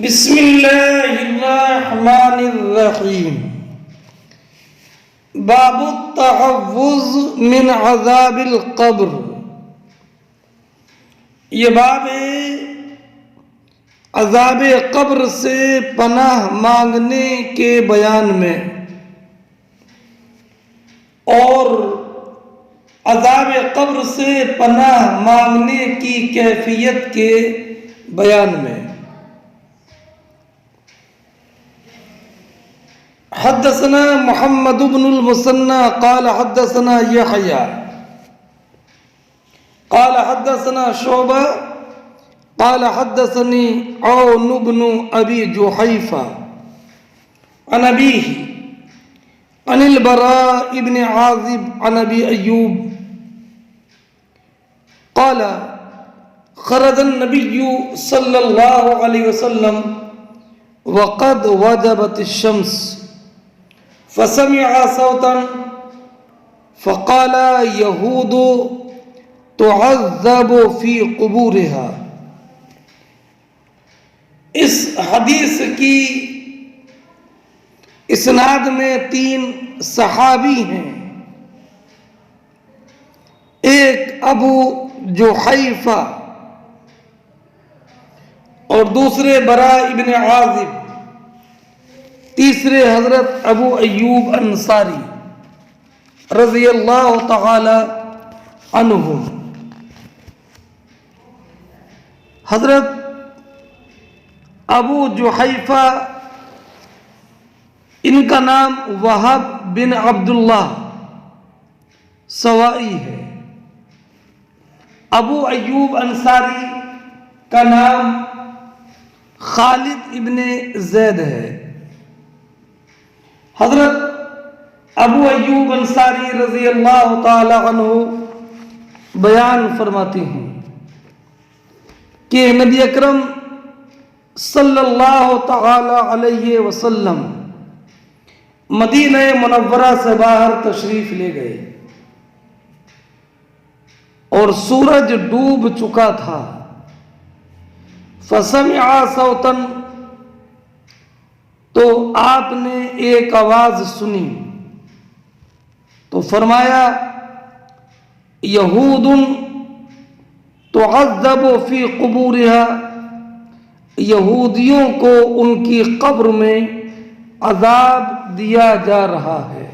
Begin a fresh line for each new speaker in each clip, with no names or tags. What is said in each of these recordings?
بسم اللہ الرحمن الرحیم باب التحفظ من عذاب القبر. یہ باب ہے عذاب قبر سے پناہ مانگنے کے بیان میں اور عذاب قبر سے پناہ مانگنے کی کیفیت کے بیان میں. حدثنا محمد بن المثنى قال حدثنا يحيى قال حدثنا شعبة قال حدثني عون بن أبي جحيفة عن أبيه عن البراء بن عازب عن أبي أيوب قال خرج النبي صلى الله عليه وسلم وقد وجبت الشمس فسمع صوتا فقال يهود تعذب في قبورها. اس حدیث کی اسناد میں 3 صحابی ہیں. ایک ابو جحیفہ اور دوسرے براء ابن عازب، تیسرے حضرت ابو ایوب انصاری رضی اللہ تعالی عنہم. حضرت ابو جحیفہ ان کا نام وہب بن عبداللہ سوائی ہے. ابو ایوب انصاری کا نام خالد ابن زید ہے. حضرت ابو ایوب انصاری رضی اللہ تعالی عنہ بیان فرماتے ہیں کہ نبی اکرم صلی اللہ تعالی علیہ وسلم مدینہ منورہ سے باہر تشریف لے گئے اور سورج ڈوب چکا تھا. فسمع صوتا، تو آپ نے ایک آواز سنی تو فرمایا یہود تعذب فی قبورها، یہودیوں کو ان کی قبر میں عذاب دیا جا رہا ہے.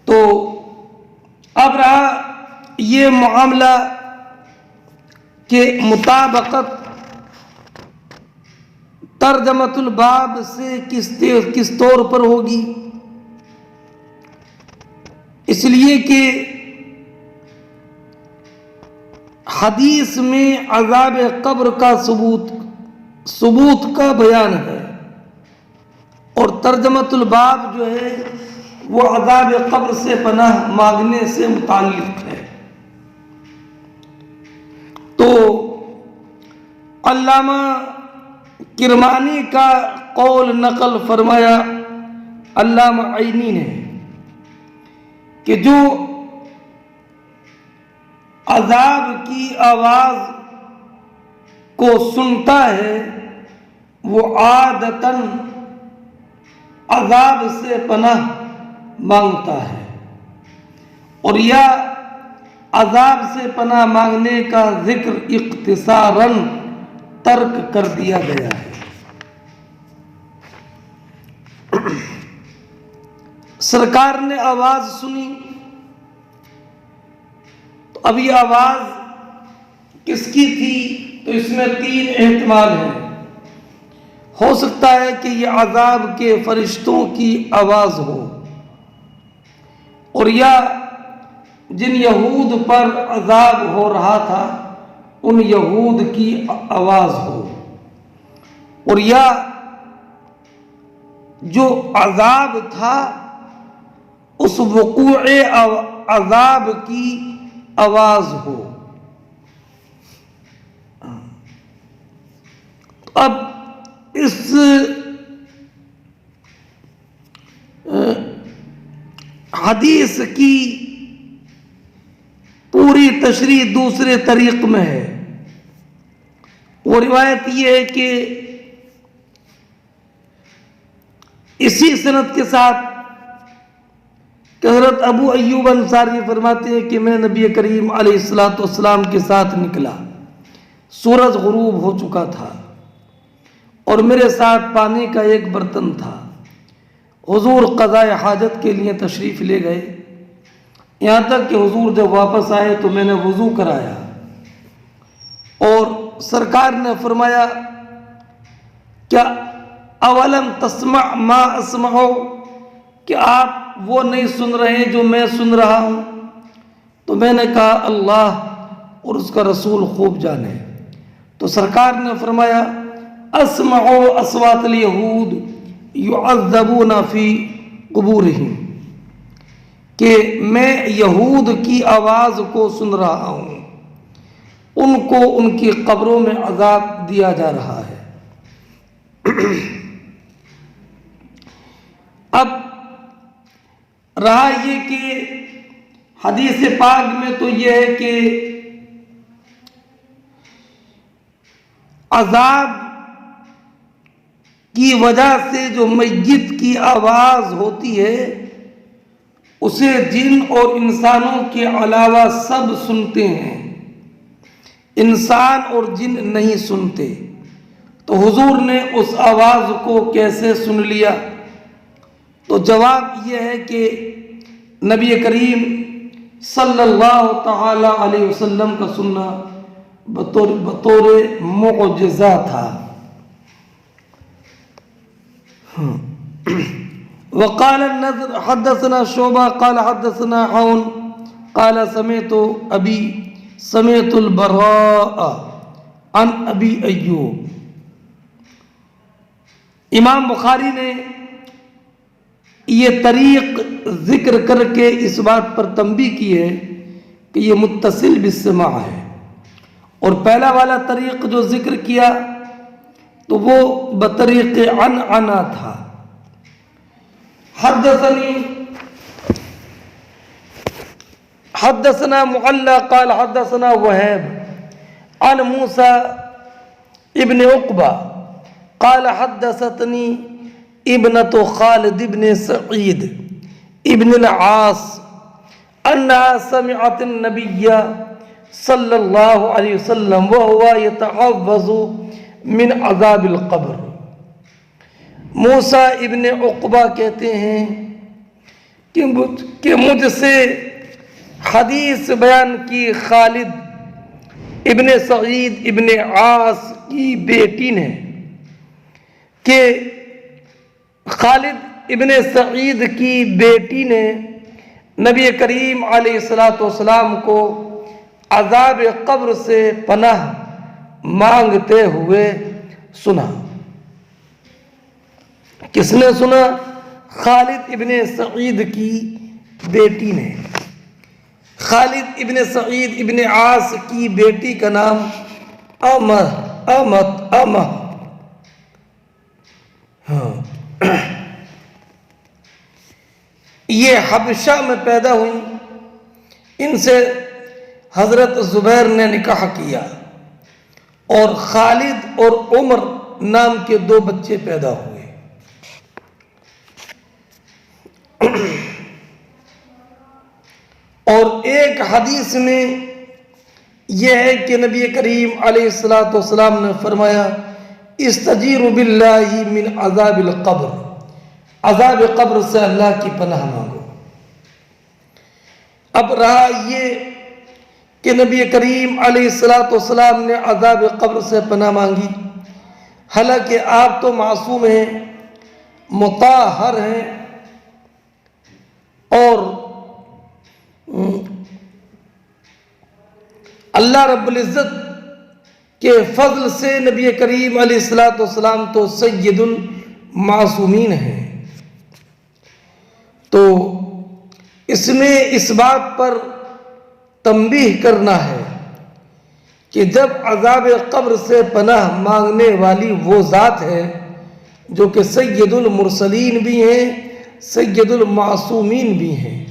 تو اب رہا یہ معاملہ کے مطابقت ترجمۃ الباب سے کس طور پر ہوگی، اس لیے کہ حدیث میں عذاب قبر کا ثبوت کا بیان ہے اور ترجمۃ الباب جو ہے وہ عذاب قبر سے پناہ مانگنے سے متعلق ہے. تو علامہ کرمانی کا قول نقل فرمایا علامہ عینی نے کہ جو عذاب کی آواز کو سنتا ہے وہ عادتاً عذاب سے پناہ مانگتا ہے، اور یا عذاب سے پناہ مانگنے کا ذکر اختصاراً ترک کر دیا گیا ہے. سرکار نے آواز سنی تو اب یہ آواز کس کی تھی؟ تو اس میں 3 احتمال ہیں. ہو سکتا ہے کہ یہ عذاب کے فرشتوں کی آواز ہو، اور یا جن یہود پر عذاب ہو رہا تھا ان یہود کی آواز ہو، اور یا جو عذاب تھا اس وقوع عذاب کی آواز ہو. اب اس حدیث کی پوری تشریح دوسرے طریق میں ہے. وہ روایت یہ ہے کہ اسی سند کے ساتھ کہ حضرت ابو ایوب انصاری فرماتے ہیں کہ میں نبی کریم علیہ الصلوۃ والسلام کے ساتھ نکلا، سورج غروب ہو چکا تھا اور میرے ساتھ پانی کا ایک برتن تھا۔ حضور قضاء حاجت کے لیے تشریف لے گئے، یہاں تک کہ حضور جب واپس آئے تو میں نے وضو کرایا اور سرکار نے فرمایا کیا اولم تسمع ما اسمع، کہ آپ وہ نہیں سن رہے جو میں سن رہا ہوں؟ تو میں نے کہا اللہ اور اس کا رسول خوب جانے۔ تو سرکار نے فرمایا اسمع اصوات الیہود یعذبون فی قبورہم، کہ میں یہود کی آواز کو سن رہا ہوں، ان کو ان کی قبروں میں عذاب دیا جا رہا ہے۔ اب رہا یہ کہ حدیث پاک میں تو یہ ہے کہ عذاب کی وجہ سے جو میت کی آواز ہوتی ہے اسے جن اور انسانوں کے علاوہ سب سنتے ہیں، انسان اور جن نہیں سنتے۔ تو حضور نے اس آواز کو کیسے سن لیا؟ تو جواب یہ ہے کہ نبی کریم صلی اللہ تعالی علیہ وسلم کا سننا بطور معجزہ تھا۔ وقال النضر حدثنا شعبہ قال حدثنا عون قال سمعت البراء عن ابی ایوب۔ امام بخاری نے یہ طریق ذکر کر کے اس بات پر تنبیہ کی ہے کہ یہ متصل بالسماع ہے، اور پہلا والا طریق جو ذکر کیا تو وہ بطریق عنعنہ تھا۔ حدثنا معلّى قال حدثنا وهيب عن موسى ابن عقبہ قال حدثتني ابنة خالد ابن سعید ابن العاص انها سمعت النبي صلی اللہ علیہ وسلم وهو يتعوذ من عذاب القبر۔ موسیٰ ابن عقبہ کہتے ہیں کہ مجھ سے حدیث بیان کی خالد ابن سعید ابن عاص کی بیٹی نے، کہ خالد ابن سعید کی بیٹی نے نبی کریم علیہ السلام کو عذاب قبر سے پناہ مانگتے ہوئے سنا۔ کس نے سنا؟ خالد ابن سعید کی بیٹی نے۔ خالد ابن سعید ابن عاص کی بیٹی کا نام امہ یہ حبشہ میں پیدا ہوئی، ان سے حضرت زبیر نے نکاح کیا اور خالد اور عمر نام کے 2 بچے پیدا ہوئے۔ اور ایک حدیث میں یہ ہے کہ نبی کریم علیہ السلام نے فرمایا استجیر باللہ من عذاب القبر، عذاب قبر سے اللہ کی پناہ مانگو۔ اب رہا یہ کہ نبی کریم علیہ السلام نے عذاب قبر سے پناہ مانگی، حالانکہ آپ تو معصوم ہیں، مطہر ہیں، اور اللہ رب العزت کے فضل سے نبی کریم علیہ السلام تو سید المعصومین ہیں۔ تو اس میں اس بات پر تنبیہ کرنا ہے کہ جب عذاب قبر سے پناہ مانگنے والی وہ ذات ہے جو کہ سید المرسلین بھی ہیں، سید المعصومین بھی ہیں،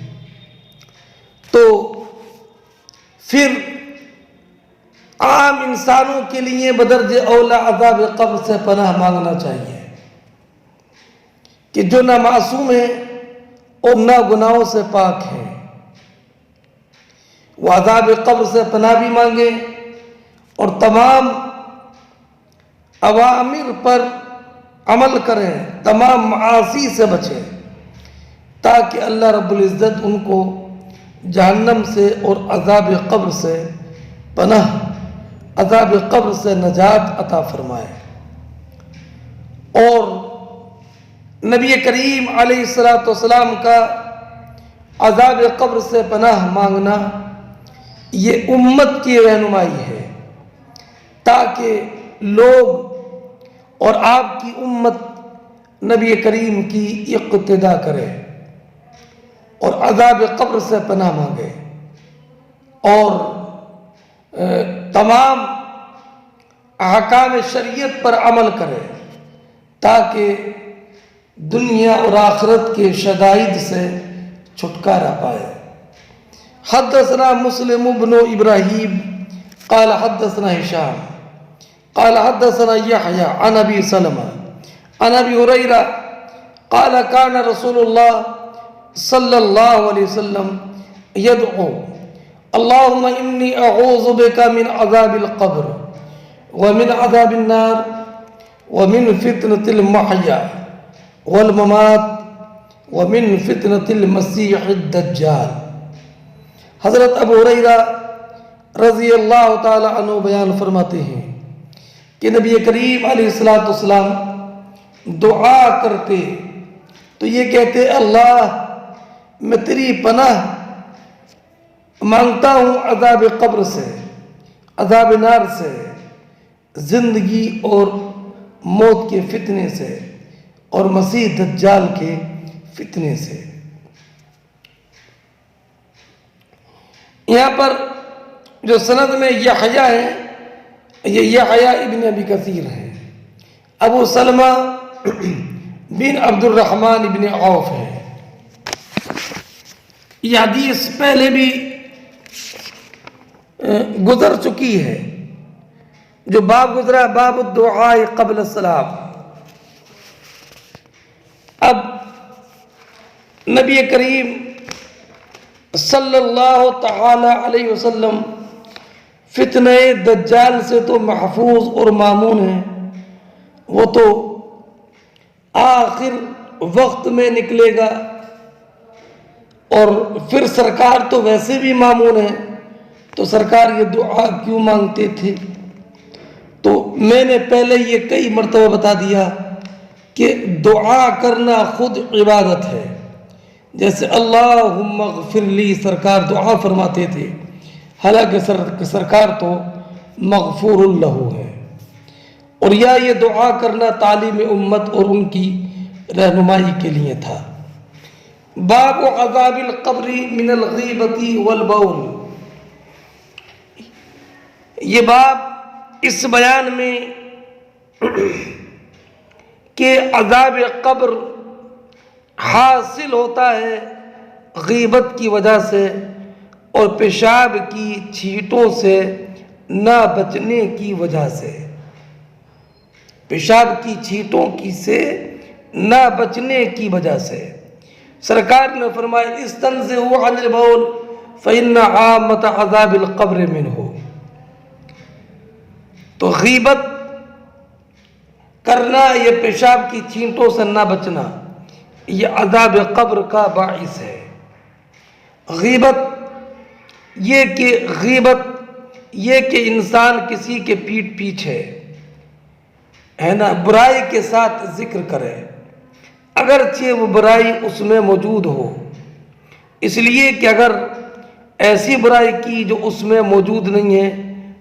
تو پھر عام انسانوں کے لیے بدرجہ اولا عذاب قبر سے پناہ مانگنا چاہیے کہ جو نہ معصوم ہیں اور نہ گناہوں سے پاک ہیں، وہ عذاب قبر سے پناہ بھی مانگے اور تمام اوامر پر عمل کریں، تمام معاصی سے بچیں، تاکہ اللہ رب العزت ان کو جہنم سے اور عذاب قبر سے پناہ، عذاب قبر سے نجات عطا فرمائے۔ اور نبی کریم علیہ السلام کا عذاب قبر سے پناہ مانگنا یہ امت کی رہنمائی ہے، تاکہ لوگ اور آپ کی امت نبی کریم کی اقتدا کرے اور عذاب قبر سے پناہ مانگے اور تمام احکام شریعت پر عمل کرے، تاکہ دنیا اور آخرت کے شدائد سے چھٹکارا پائے۔ حدثنا مسلم بن ابراہیم قال حدثنا ہشام قال حدثنا یحییٰ عن ابی سلمہ عن ابی ہریرہ قال كان رسول اللہ صلی اللہ علیہ وسلم يدعو اللهم انی اعوذ بک من عذاب القبر ومن عذاب النار ومن فتنة المحیا والممات ومن فتنة المسیح الدجال۔ حضرت ابو ہریرہ رضی اللہ تعالی عنہ بیان فرماتے ہیں کہ نبی کریم علیہ السلام دعا کرتے تو یہ کہتے، اللہ میں تیری پناہ مانگتا ہوں عذاب قبر سے، عذاب نار سے، زندگی اور موت کے فتنے سے اور مسیح دجال کے فتنے سے۔ یہاں پر جو سند میں یحییٰ ہے، یہ یحییٰ ابن ابی کثیر ہے، ابو سلمہ بن عبد الرحمن بن عوف ہے۔ یہ حدیث پہلے بھی گزر چکی ہے، جو باب گزرا باب الدعاء قبل السلام۔ اب نبی کریم صلی اللہ تعالی علیہ وسلم فتنہ دجال سے تو محفوظ اور مامون ہیں، وہ تو آخر وقت میں نکلے گا، اور پھر سرکار تو ویسے بھی مامون ہیں، تو سرکار یہ دعا کیوں مانگتے تھے؟ تو میں نے پہلے یہ کئی مرتبہ بتا دیا کہ دعا کرنا خود عبادت ہے، جیسے اللہم اغفر لی سرکار دعا فرماتے تھے، حالانکہ سرکار تو مغفور اللہ ہے، اور یہ دعا کرنا تعلیم امت اور ان کی رہنمائی کے لیے تھا۔ باب عذاب القبر من الغیبۃ والبول، یہ باب اس بیان میں کہ عذاب قبر حاصل ہوتا ہے غیبت کی وجہ سے اور پیشاب کی چھینٹوں سے نہ بچنے کی وجہ سے، پیشاب کی چھینٹوں کی سے نہ بچنے کی وجہ سے۔ سرکار نے فرمایا استنزہوا عن البول فإن عامۃ عذاب القبر منہ، تو غیبت کرنا، یہ پیشاب کی چھینٹوں سے نہ بچنا، یہ عذاب قبر کا باعث ہے۔ غیبت یہ کہ انسان کسی کے پیٹھ پیچھے ہے نا برائی کے ساتھ ذکر کرے، اگرچہ وہ برائی اس میں موجود ہو، اس لیے کہ اگر ایسی برائی کی جو اس میں موجود نہیں ہے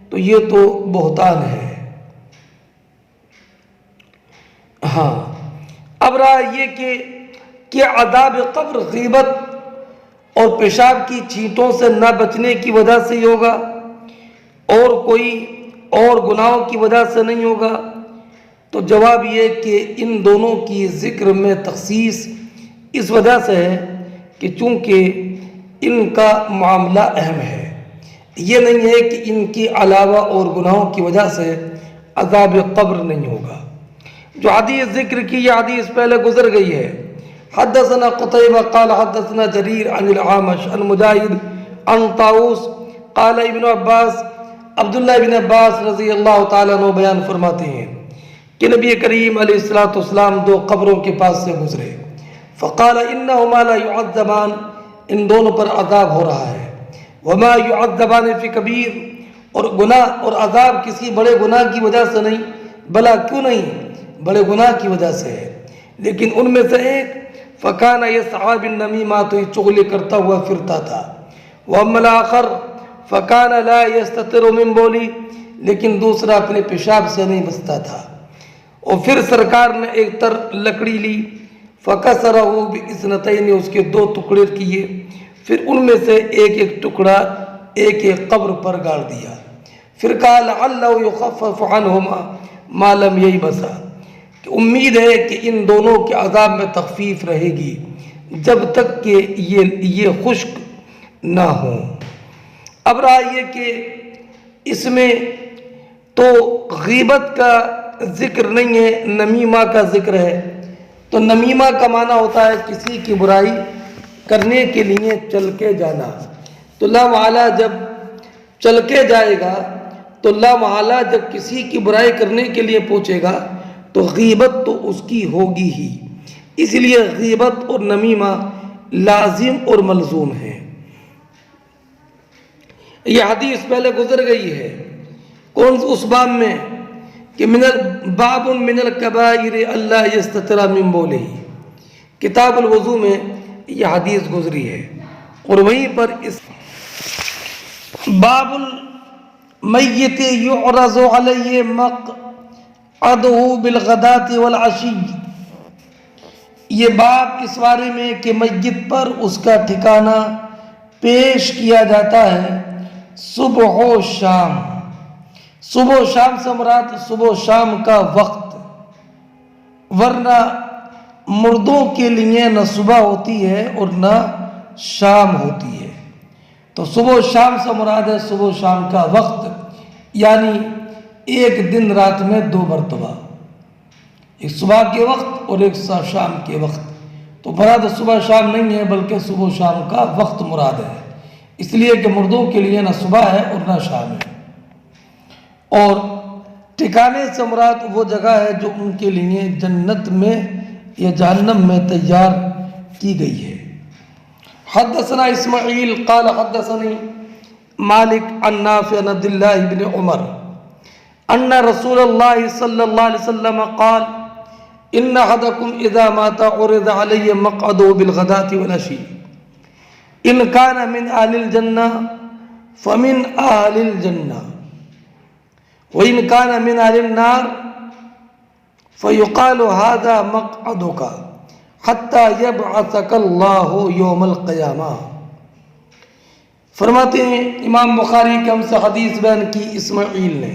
تو یہ تو بہتان ہے۔ ہاں، اب رہا یہ کہ عذاب قبر غیبت اور پیشاب کی چھینٹوں سے نہ بچنے کی وجہ سے ہی ہوگا اور کوئی اور گناہوں کی وجہ سے نہیں ہوگا، تو جواب یہ کہ ان دونوں کی ذکر میں تخصیص اس وجہ سے ہے کہ چونکہ ان کا معاملہ اہم ہے، یہ نہیں ہے کہ ان کے علاوہ اور گناہوں کی وجہ سے عذاب قبر نہیں ہوگا۔ جو حدیث ذکر کی یہ حدیث پہلے گزر گئی ہے۔ حدثنا قتیبہ قال حدثنا جریر عن العامش عن مجاہد عن طاؤوس قال ابن عباس، عبداللہ ابن عباس رضی اللہ تعالیٰ عنہ بیان فرماتے ہیں کہ نبی کریم علیہ السلام دو قبروں کے پاس سے گزرے، فقال انہما لا يعذبان، ان دونوں پر عذاب ہو رہا ہے، وما يعذبان فی کبیر، اور گناہ اور عذاب کسی بڑے گناہ کی وجہ سے نہیں، بلا کیوں نہیں، بڑے گناہ کی وجہ سے ہے، لیکن ان میں سے ایک فکان یسعی بالنمیمہ، تو یہ چغلی کرتا ہوا پھرتا تھا، واما الاخر فکان لا یستتر من بولی، لیکن دوسرا اپنے پیشاب سے نہیں بچتا تھا۔ اور پھر سرکار نے ایک تر لکڑی لی، فکسرہ باثنتین، اس کے دو ٹکڑے کیے، پھر ان میں سے ایک ایک ٹکڑا ایک ایک قبر پر گاڑ دیا، پھر کہا لعلہ یخفف عنہما ما لم ییبسا، کہ امید ہے کہ ان دونوں کے عذاب میں تخفیف رہے گی جب تک کہ یہ خشک نہ ہوں۔ اب رہا یہ کہ اس میں تو غیبت کا ذکر نہیں ہے، نمیمہ کا ذکر ہے۔ تو نمیمہ کا معنی ہوتا ہے کسی کی برائی کرنے کے لیے چل کے جانا، تو لا محالہ جب چل کے جائے گا تو لا محالہ جب کسی کی برائی کرنے کے لیے پہنچے گا تو غیبت تو اس کی ہوگی ہی، اس لیے غیبت اور نمیمہ لازم اور ملزوم ہے۔ یہ حدیث پہلے گزر گئی ہے، کون اس باب میں کہ باب من الکبائر اللہ یستتر من بولہ، کتاب الوضو میں یہ حدیث گزری ہے، اور وہیں پر اس باب المیت یعرض علیہ مقعدہ بالغداۃ والعشی، یہ باب اس بارے میں کہ میت پر اس کا ٹھکانہ پیش کیا جاتا ہے صبح و شام۔ صبح و شام سے مراد صبح و شام کا وقت، ورنہ مردوں کے لیے نہ صبح ہوتی ہے اور نہ شام ہوتی ہے۔ تو صبح و شام سے مراد ہے صبح و شام کا وقت، یعنی ایک دن رات میں دو مرتبہ، ایک صبح کے وقت اور ایک شام کے وقت۔ تو مراد صبح شام نہیں ہے بلکہ صبح و شام کا وقت مراد ہے، اس لیے کہ مردوں کے لیے نہ صبح ہے اور نہ شام ہے۔ اور ٹھکانے سے مراد وہ جگہ ہے جو ان کے لیے جنت میں یا جہنم میں تیار کی گئی ہے۔ حدثنا اسماعیل قال حدثني مالک عن نافع عن عبد الله بن عمر ان رسول الله صلی اللہ علیہ وسلم قال ان احدکم اذا مات عرض علی مقعده بالغداۃ والعشی ان كان من اهل الجنہ فمن اهل الجنہ وان كان من اهل النار فيقال هذا مقعدك حتى يبعثك الله يوم القیامہ۔ فرماتے ہیں امام بخاری کہ ہم سے حدیث بیان کی اسماعیل نے،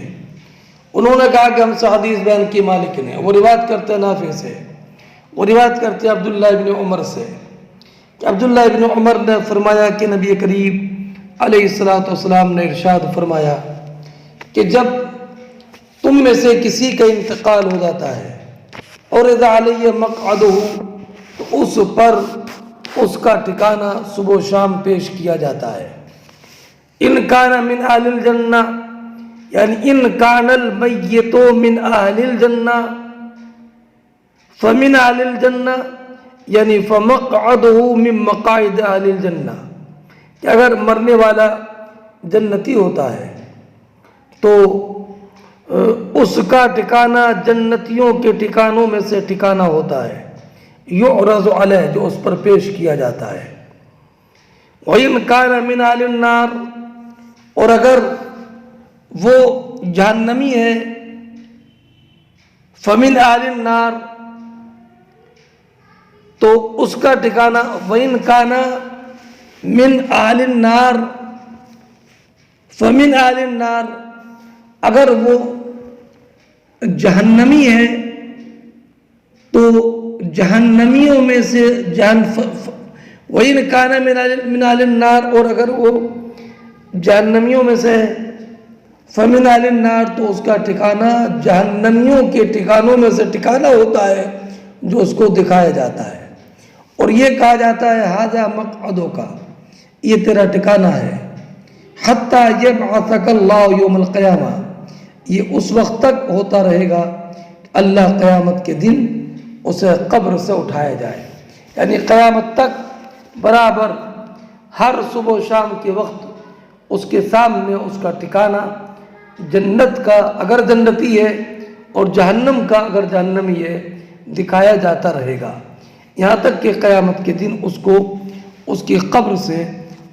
انہوں نے کہا کہ ہم سے حدیث بیان کی مالک نے، وہ روایت کرتے ہیں نافع سے، وہ روایت کرتے ہیں عبداللہ ابن عمر سے کہ عبداللہ ابن عمر نے فرمایا کہ نبی کریم علیہ السلام نے ارشاد فرمایا کہ جب تم میں سے کسی کا انتقال ہو جاتا ہے اور اذا علیہ مقعدہ، تو اس پر اس کا ٹھکانہ صبح و شام پیش کیا جاتا ہے۔ ان کان من اہل الجنہ، یعنی ان کان المیت من اہل الجنہ فمن اہل الجنہ، یعنی فمقعدہ من مقاعد اہل الجنہ، کہ اگر مرنے والا جنتی ہوتا ہے تو اس کا ٹھکانہ جنتیوں کے ٹھکانوں میں سے ٹھکانہ ہوتا ہے، یعرض علیہ، جو اس پر پیش کیا جاتا ہے۔ وَإِنْ كَانَ مِنْ أَهْلِ النَّارِ، اور اگر وہ جہنمی ہے، فَمِنْ أَهْلِ النَّارِ، تو اس کا ٹھکانہ وَإِنْ كَانَ مِنْ أَهْلِ النَّارِ فَمِنْ أَهْلِ النَّارِ، اگر وہ جہنمی ہے تو جہنمیوں میں سے وَإِنْ كَانَ مِنْ أَهْلِ النَّارِ، اور اگر وہ جہنمیوں میں سے ہے، فمن اہل النار، تو اس کا ٹھکانہ جہنمیوں کے ٹھکانوں میں سے ٹھکانہ ہوتا ہے جو اس کو دکھایا جاتا ہے، اور یہ کہا جاتا ہے ھذا مقعدک، یہ تیرا ٹھکانہ ہے، حتی یبعثک اللہ یوم القیامہ، یہ اس وقت تک ہوتا رہے گا کہ اللہ قیامت کے دن اسے قبر سے اٹھایا جائے، یعنی قیامت تک برابر ہر صبح و شام کے وقت اس کے سامنے اس کا ٹھکانہ جنت کا اگر جنتی ہے اور جہنم کا اگر جہنمی ہے دکھایا جاتا رہے گا، یہاں تک کہ قیامت کے دن اس کو اس کی قبر سے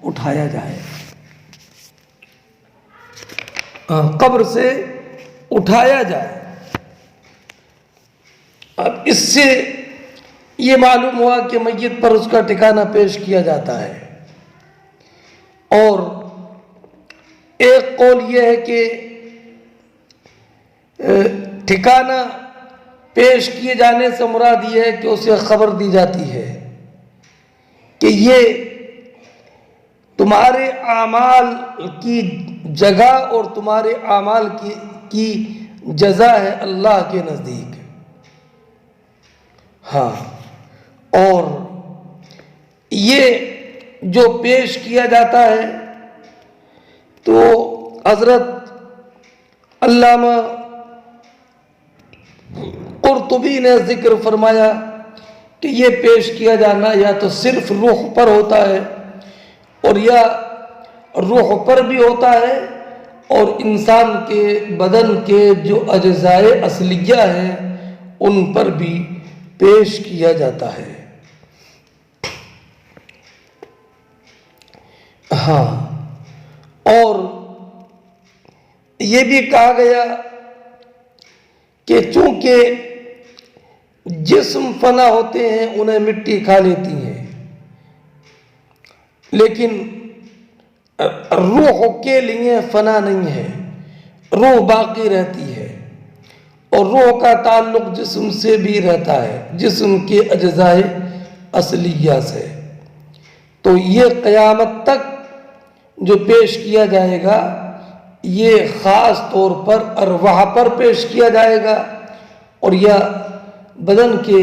اٹھایا جائے، قبر سے اٹھایا جائے۔ اب اس سے یہ معلوم ہوا کہ میت پر اس کا ٹھکانہ پیش کیا جاتا ہے، اور ایک قول یہ ہے کہ ٹھکانہ پیش کیے جانے سے مراد یہ ہے کہ اسے خبر دی جاتی ہے کہ یہ تمہارے اعمال کی جگہ اور تمہارے اعمال کی جزا ہے اللہ کے نزدیک۔ ہاں، اور یہ جو پیش کیا جاتا ہے تو حضرت علامہ قرطبی نے ذکر فرمایا کہ یہ پیش کیا جانا یا تو صرف روح پر ہوتا ہے اور یا روح پر بھی ہوتا ہے اور انسان کے بدن کے جو اجزائے اصلیہ ہیں ان پر بھی پیش کیا جاتا ہے۔ ہاں، اور یہ بھی کہا گیا کہ چونکہ جسم فنا ہوتے ہیں انہیں مٹی کھا لیتی ہے، لیکن روح کے لیے فنا نہیں ہے، روح باقی رہتی ہے، اور روح کا تعلق جسم سے بھی رہتا ہے، جسم کے اجزائے اصلیہ سے۔ تو یہ قیامت تک جو پیش کیا جائے گا یہ خاص طور پر ارواح پر پیش کیا جائے گا، اور یا بدن کے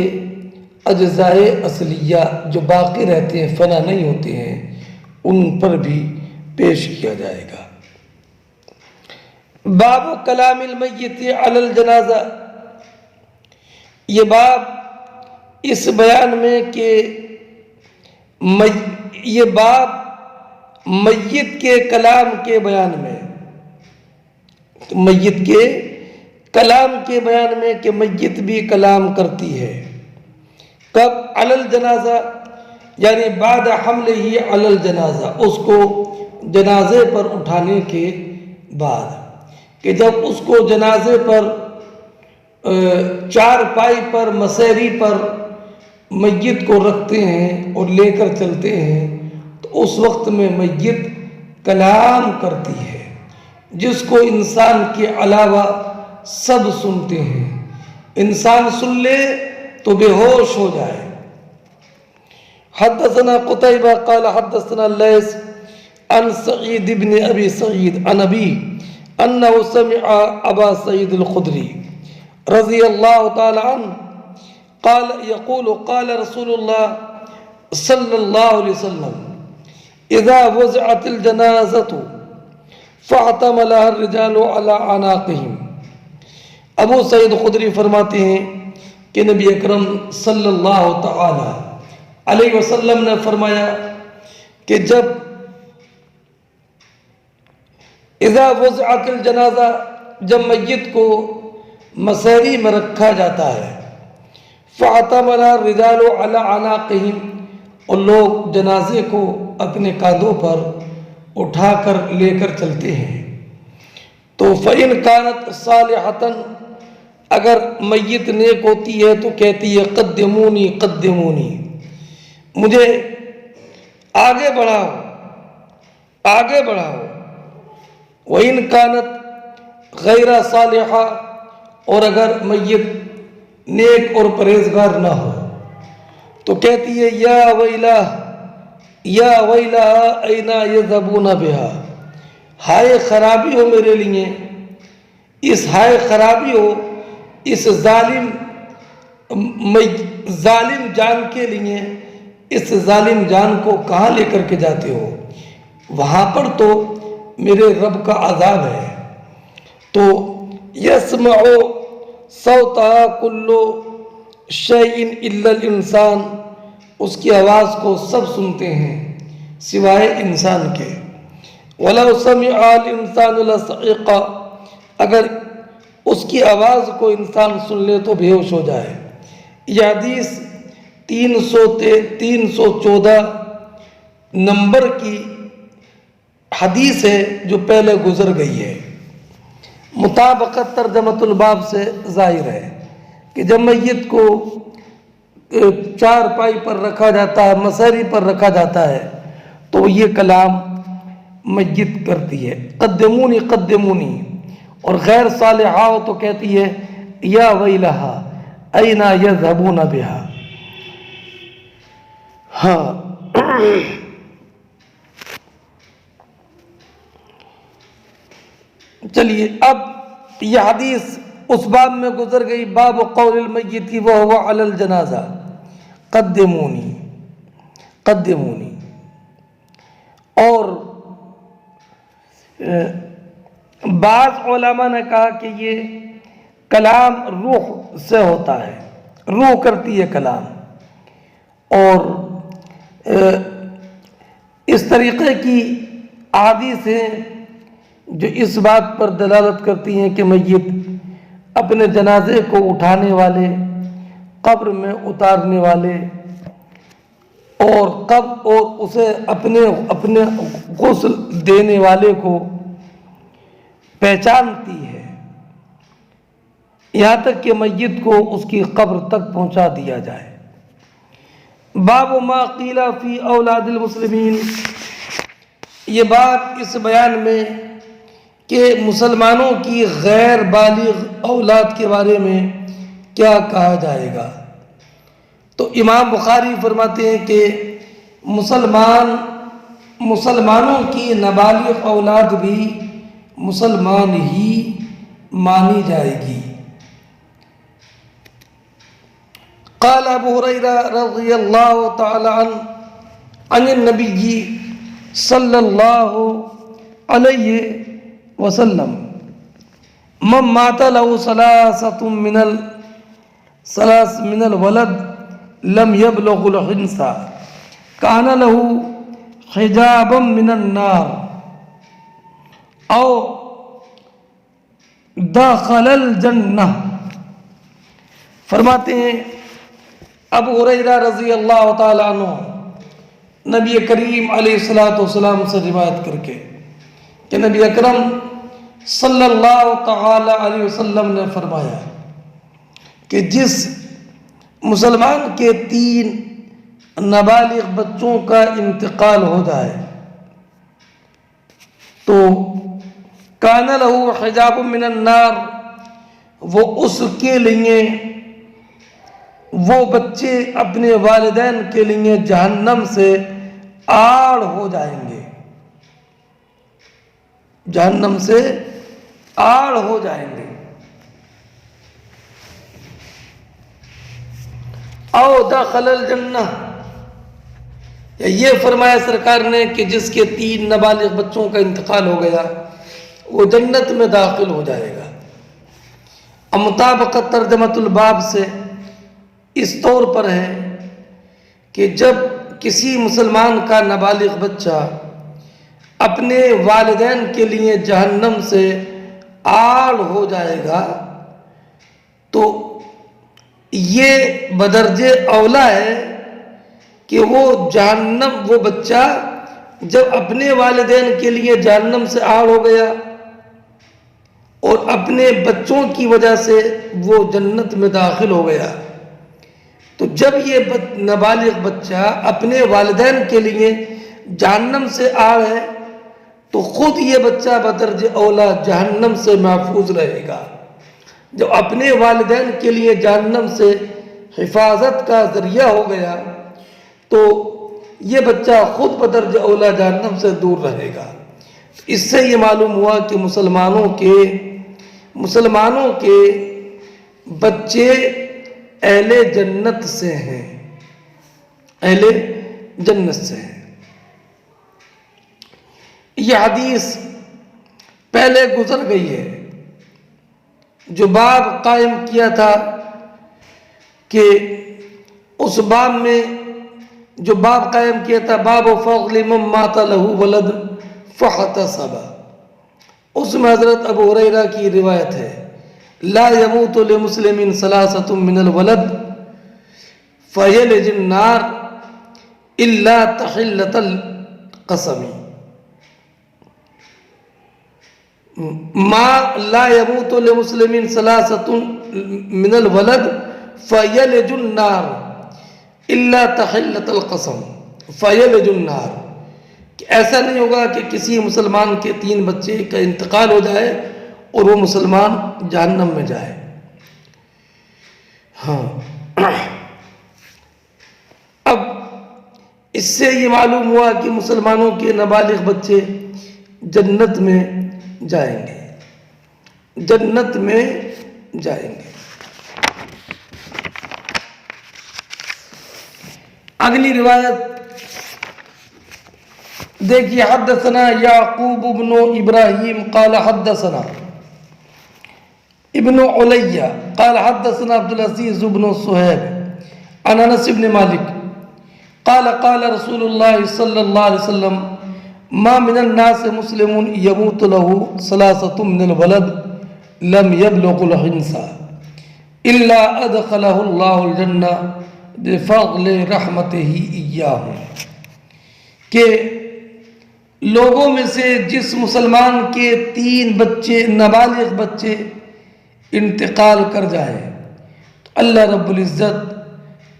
اجزائے اصلیہ جو باقی رہتے ہیں فنا نہیں ہوتے ہیں ان پر بھی پیش کیا جائے گا۔ باب کلام المیت علی الجنازہ، یہ باب اس بیان میں کہ یہ باب میت کے کلام کے بیان میں، میت کے کلام کے بیان میں کہ میت بھی کلام کرتی ہے۔ کب؟ علی الجنازہ، یعنی بعد حملہ ہی علی الجنازہ، اس کو جنازے پر اٹھانے کے بعد، کہ جب اس کو جنازے پر چارپائی پر مسیری پر میت کو رکھتے ہیں اور لے کر چلتے ہیں تو اس وقت میں میت کلام کرتی ہے جس کو انسان کے علاوہ سب سنتے ہیں، انسان سن لے تو بے ہوش ہو جائے۔ حدثنا قتيبة قال حدثنا الليث عن سعيد بن أبي سعيد عن أبيه أنه سمع أبا سعيد الخدري رضي الله تعالى عنه قال يقول قال رسول الله صلى الله عليه وسلم إذا وزعت الجنازة فاعتملها الرجال على عناقهم۔ ابو سعید خدری فرماتے ہیں کہ نبی اکرم صلی اللہ تعالی علیہ وسلم نے فرمایا کہ جب اذا وضعت الجنازہ، جب میت کو مسیری میں رکھا جاتا ہے، فاعتملها الرجال على عناقهم، اور لوگ جنازے کو اپنے کاندھوں پر اٹھا کر لے کر چلتے ہیں، تو فَإِنْ كَانَتْ صَالِحَةً، اگر میت نیک ہوتی ہے تو کہتی ہے قدمونی قدمونی، مجھے آگے بڑھاؤ آگے بڑھاؤ۔ وَإِنْ كَانَتْ غَيْرَ صَالِحَةً، اور اگر میت نیک اور پرہیزگار نہ ہو تو کہتی ہے یا ویلہ یا ویلہ اینا یذهبون بها، ہائے خرابی ہو میرے لیے، اس ہائے خرابی ہو اس ظالم جان کے لیے، اس ظالم جان کو کہاں لے کر کے جاتے ہو؟ وہاں پر تو میرے رب کا عذاب ہے۔ تو یسمع صوتہا کل شیء الا الانسان، اس کی آواز کو سب سنتے ہیں سوائے انسان کے۔ وَلَوْ سَمِعَ الْإِنسَانُ لَصَعِقَ، اگر اس کی آواز کو انسان سن لے تو بے ہوش ہو جائے۔ یہ حدیث 314 نمبر کی حدیث ہے جو پہلے گزر گئی ہے۔ مطابقت ترجمۃ الباب سے ظاہر ہے کہ جب میت کو چارپائی پر رکھا جاتا ہے، مسہری پر رکھا جاتا ہے، تو یہ کلام میت کرتی ہے، قدمونی قدمونی، اور غیر صالحہ ہو تو کہتی ہے یا ویلہا اینا یذہبون بہا۔ چلیے اب یہ حدیث اس باب میں گزر گئی، باب قول المیت وہو علی الجنازہ، قدمونی قدمونی۔ اور بعض علماء نے کہا کہ یہ کلام روح سے ہوتا ہے، روح کرتی ہے کلام، اور اس طریقے کی احادیث ہیں جو اس بات پر دلالت کرتی ہیں کہ میت اپنے جنازے کو اٹھانے والے، قبر میں اتارنے والے، اور اسے اپنے غسل دینے والے کو پہچانتی ہے، یہاں تک کہ میت کو اس کی قبر تک پہنچا دیا جائے۔ باب ما قیل فی اولاد المسلمین، یہ بات اس بیان میں کہ مسلمانوں کی غیر بالغ اولاد کے بارے میں کیا کہا جائے گا۔ تو امام بخاری فرماتے ہیں کہ مسلمانوں کی نابالغ اولاد بھی مسلمان ہی مانی جائے گی۔ قال ابو ہریرہ رضی اللہ تعالی عنہ عن النبی صلی اللہ علیہ وسلم من مات له ثلاثة من الولد لم يبلغ الحنث كان له حجابا من النار او دخل الجنہ۔ فرماتے ہیں ابو ہریرہ رضی اللہ تعالیٰ عنہ نبی کریم علیہ السلام سے روایت کر کے کہ نبی اکرم صلی اللہ تعالی علیہ وسلم نے فرمایا کہ جس مسلمان کے 3 نابالغ بچوں کا انتقال ہو جائے تو کان لہ حجاب من النار، وہ اس کے لیے، وہ بچے اپنے والدین کے لیے جہنم سے آڑ ہو جائیں گے، جہنم سے آڑ ہو جائیں گے۔ او دخل الجنہ، یہ فرمایا سرکار نے کہ جس کے 3 نابالغ بچوں کا انتقال ہو گیا وہ جنت میں داخل ہو جائے گا۔ اب مطابقت ترجمۃ الباب سے اس طور پر ہے کہ جب کسی مسلمان کا نابالغ بچہ اپنے والدین کے لیے جہنم سے آڑ ہو جائے گا تو یہ بدرجہ اولا ہے کہ وہ بچہ جب اپنے والدین کے لیے جہنم سے آڑ ہو گیا اور اپنے بچوں کی وجہ سے وہ جنت میں داخل ہو گیا، تو جب یہ نابالغ بچہ اپنے والدین کے لیے جہنم سے آڑ ہے تو خود یہ بچہ بدرجہ اولا جہنم سے محفوظ رہے گا۔ جب اپنے والدین کے لیے جہنم سے حفاظت کا ذریعہ ہو گیا تو یہ بچہ خود بدرجہ اولا جہنم سے دور رہے گا۔ اس سے یہ معلوم ہوا کہ مسلمانوں کے بچے اہل جنت سے ہیں، اہل جنت سے ہیں۔ یہ حدیث پہلے گزر گئی ہے۔ جو باب قائم کیا تھا کہ اس باب میں جو باب قائم کیا تھا باب فضل من مات له ولد فاحتسب، اس میں حضرت ابو ہریرہ کی روایت ہے لا يموت لمسلم ثلاثة من الولد فيلج النار الا تحلة القسم، ما لا يموت لمسلم ثلاثة من الولد فيلج النار الا تحلة القسم فيلج النار، کہ ایسا نہیں ہوگا کہ کسی مسلمان کے 3 بچے کا انتقال ہو جائے اور وہ مسلمان جہنم میں جائے۔ ہاں، اب اس سے یہ معلوم ہوا کہ مسلمانوں کے نابالغ بچے جنت میں جائیں گے، جنت میں جائیں گے۔ اگلی روایت دیکھیے، حدثنا یعقوب بن ابراہیم قال حدثنا ابن علیہ قال حدثنا عبد العزیز بن صہیب عن انس بن مالک قال قال رسول اللہ صلی اللہ علیہ وسلم ما من الناس مسلم يموت له 3 من الولد لم يبلغ الحنس الا ادخله الله الجنہ بفضل رحمته ایاہ، کہ لوگوں میں سے جس مسلمان کے 3 بچے نابالغ بچے انتقال کر جائے تو اللہ رب العزت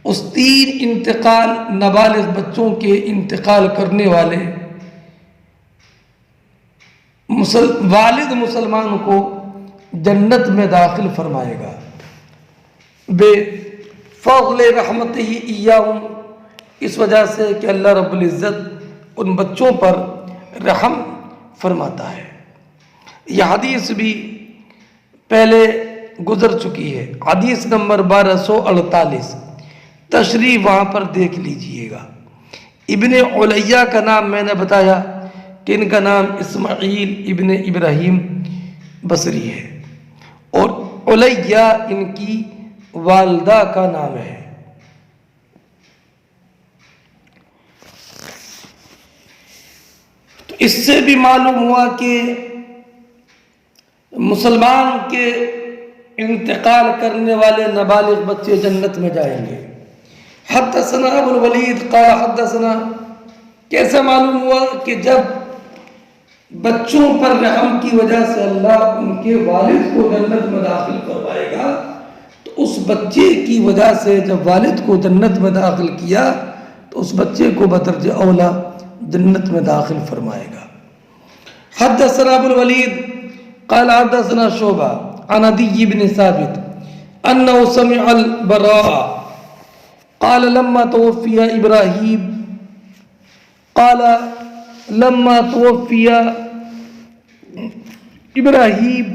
اس 3 انتقال نابالغ بچوں کے انتقال کرنے والے والد مسلمان کو جنت میں داخل فرمائے گا بے فضل رحمتہ ایاہم، اس وجہ سے کہ اللہ رب العزت ان بچوں پر رحم فرماتا ہے۔ یہ حدیث بھی پہلے گزر چکی ہے، حدیث نمبر 1248، تشریح وہاں پر دیکھ لیجئے گا۔ ابن علیہ کا نام میں نے بتایا کہ ان کا نام اسماعیل ابن ابراہیم بصری ہے، اور علیہ ان کی والدہ کا نام ہے۔ تو اس سے بھی معلوم ہوا کہ مسلمان کے انتقال کرنے والے نابالغ بچے جنت میں جائیں گے۔ حدثنا ابو الولید قال حدثنا، کیسے معلوم ہوا کہ جب بچوں پر رحم کی وجہ سے اللہ ان کے والد کو جنت میں داخل کروائے گا، تو اس بچے کی وجہ سے جب والد کو جنت میں داخل کیا تو اس بچے کو بدرجہ اولا جنت میں داخل فرمائے گا۔ حدثنا ابو الولید قال حدثنا شعبہ عن عدی بن ثابت انه سمع البراء قال لما توفي ابراہیم قال لما توفي ابراہیم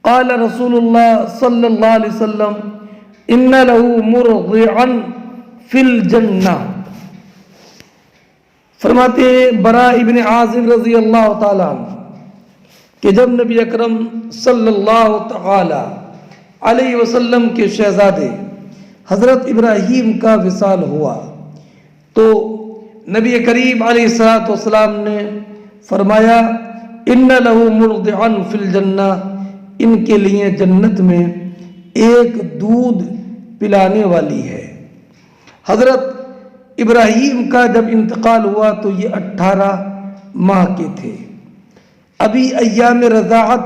قال رسول اللہ صلی اللہ علیہ وسلم ان له مرضعا فی الجنہ، فرماتے ہیں براء ابن عازب رضی اللہ تعالیٰ عنہ کہ جب نبی اکرم صلی اللہ تعالی علیہ وسلم کے شہزادے حضرت ابراہیم کا وصال ہوا تو نبی کریم علیہ الصلوۃ والسلام نے فرمایا ان له مرضعا فی الجنہ، ان کے لیے جنت میں ایک دودھ پلانے والی ہے۔ حضرت ابراہیم کا جب انتقال ہوا تو یہ 18 ماہ کے تھے، ابھی ایام رضاعت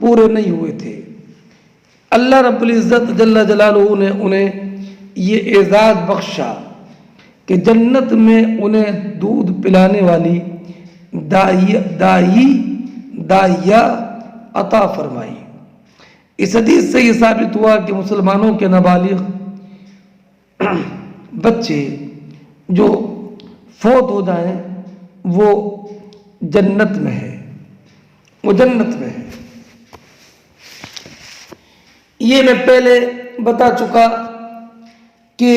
پورے نہیں ہوئے تھے۔ اللہ رب العزت جل جلالہ نے انہیں یہ اعزاز بخشا کہ جنت میں انہیں دودھ پلانے والی دائیہ عطا فرمائی۔ اس حدیث سے یہ ثابت ہوا کہ مسلمانوں کے نابالغ بچے جو فوت ہو جائیں وہ جنت میں ہے، وہ جنت میں ہے۔ یہ میں پہلے بتا چکا کہ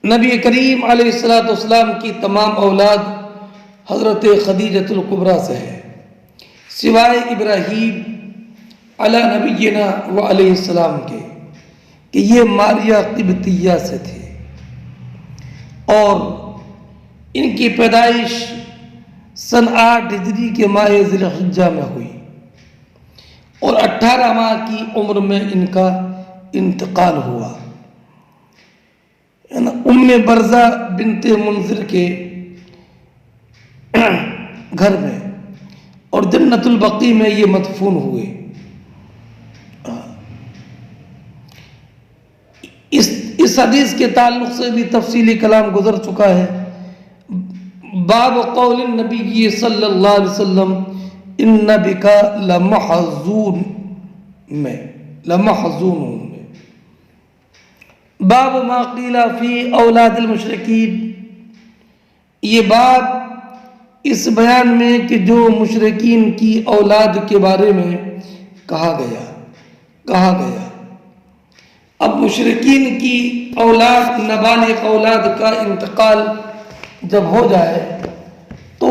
نبی کریم علیہ السلام کی تمام اولاد حضرت خدیجۃ الکبریٰ سے ہے، سوائے ابراہیم علی نبینا و علیہ السلام کے، کہ یہ ماریہ قبطیہ سے تھے، اور ان کی پیدائش سن 8 ہجری کے ماہ ذی الحجہ میں ہوئی، اور 18 ماہ کی عمر میں ان کا انتقال ہوا، ام برزہ بنت منذر کے گھر میں، اور جنت البقیع میں یہ مدفون ہوئے۔ اس حدیث کے تعلق سے بھی تفصیلی کلام گزر چکا ہے۔ باب قول النبی صلی اللہ علیہ وسلم ان بک لمحزون میں باب ما قیل فی اولاد المشرکین، یہ باب اس بیان میں کہ جو مشرکین کی اولاد کے بارے میں کہا گیا۔ اب مشرکین کی اولاد، نابالغ اولاد کا انتقال جب ہو جائے تو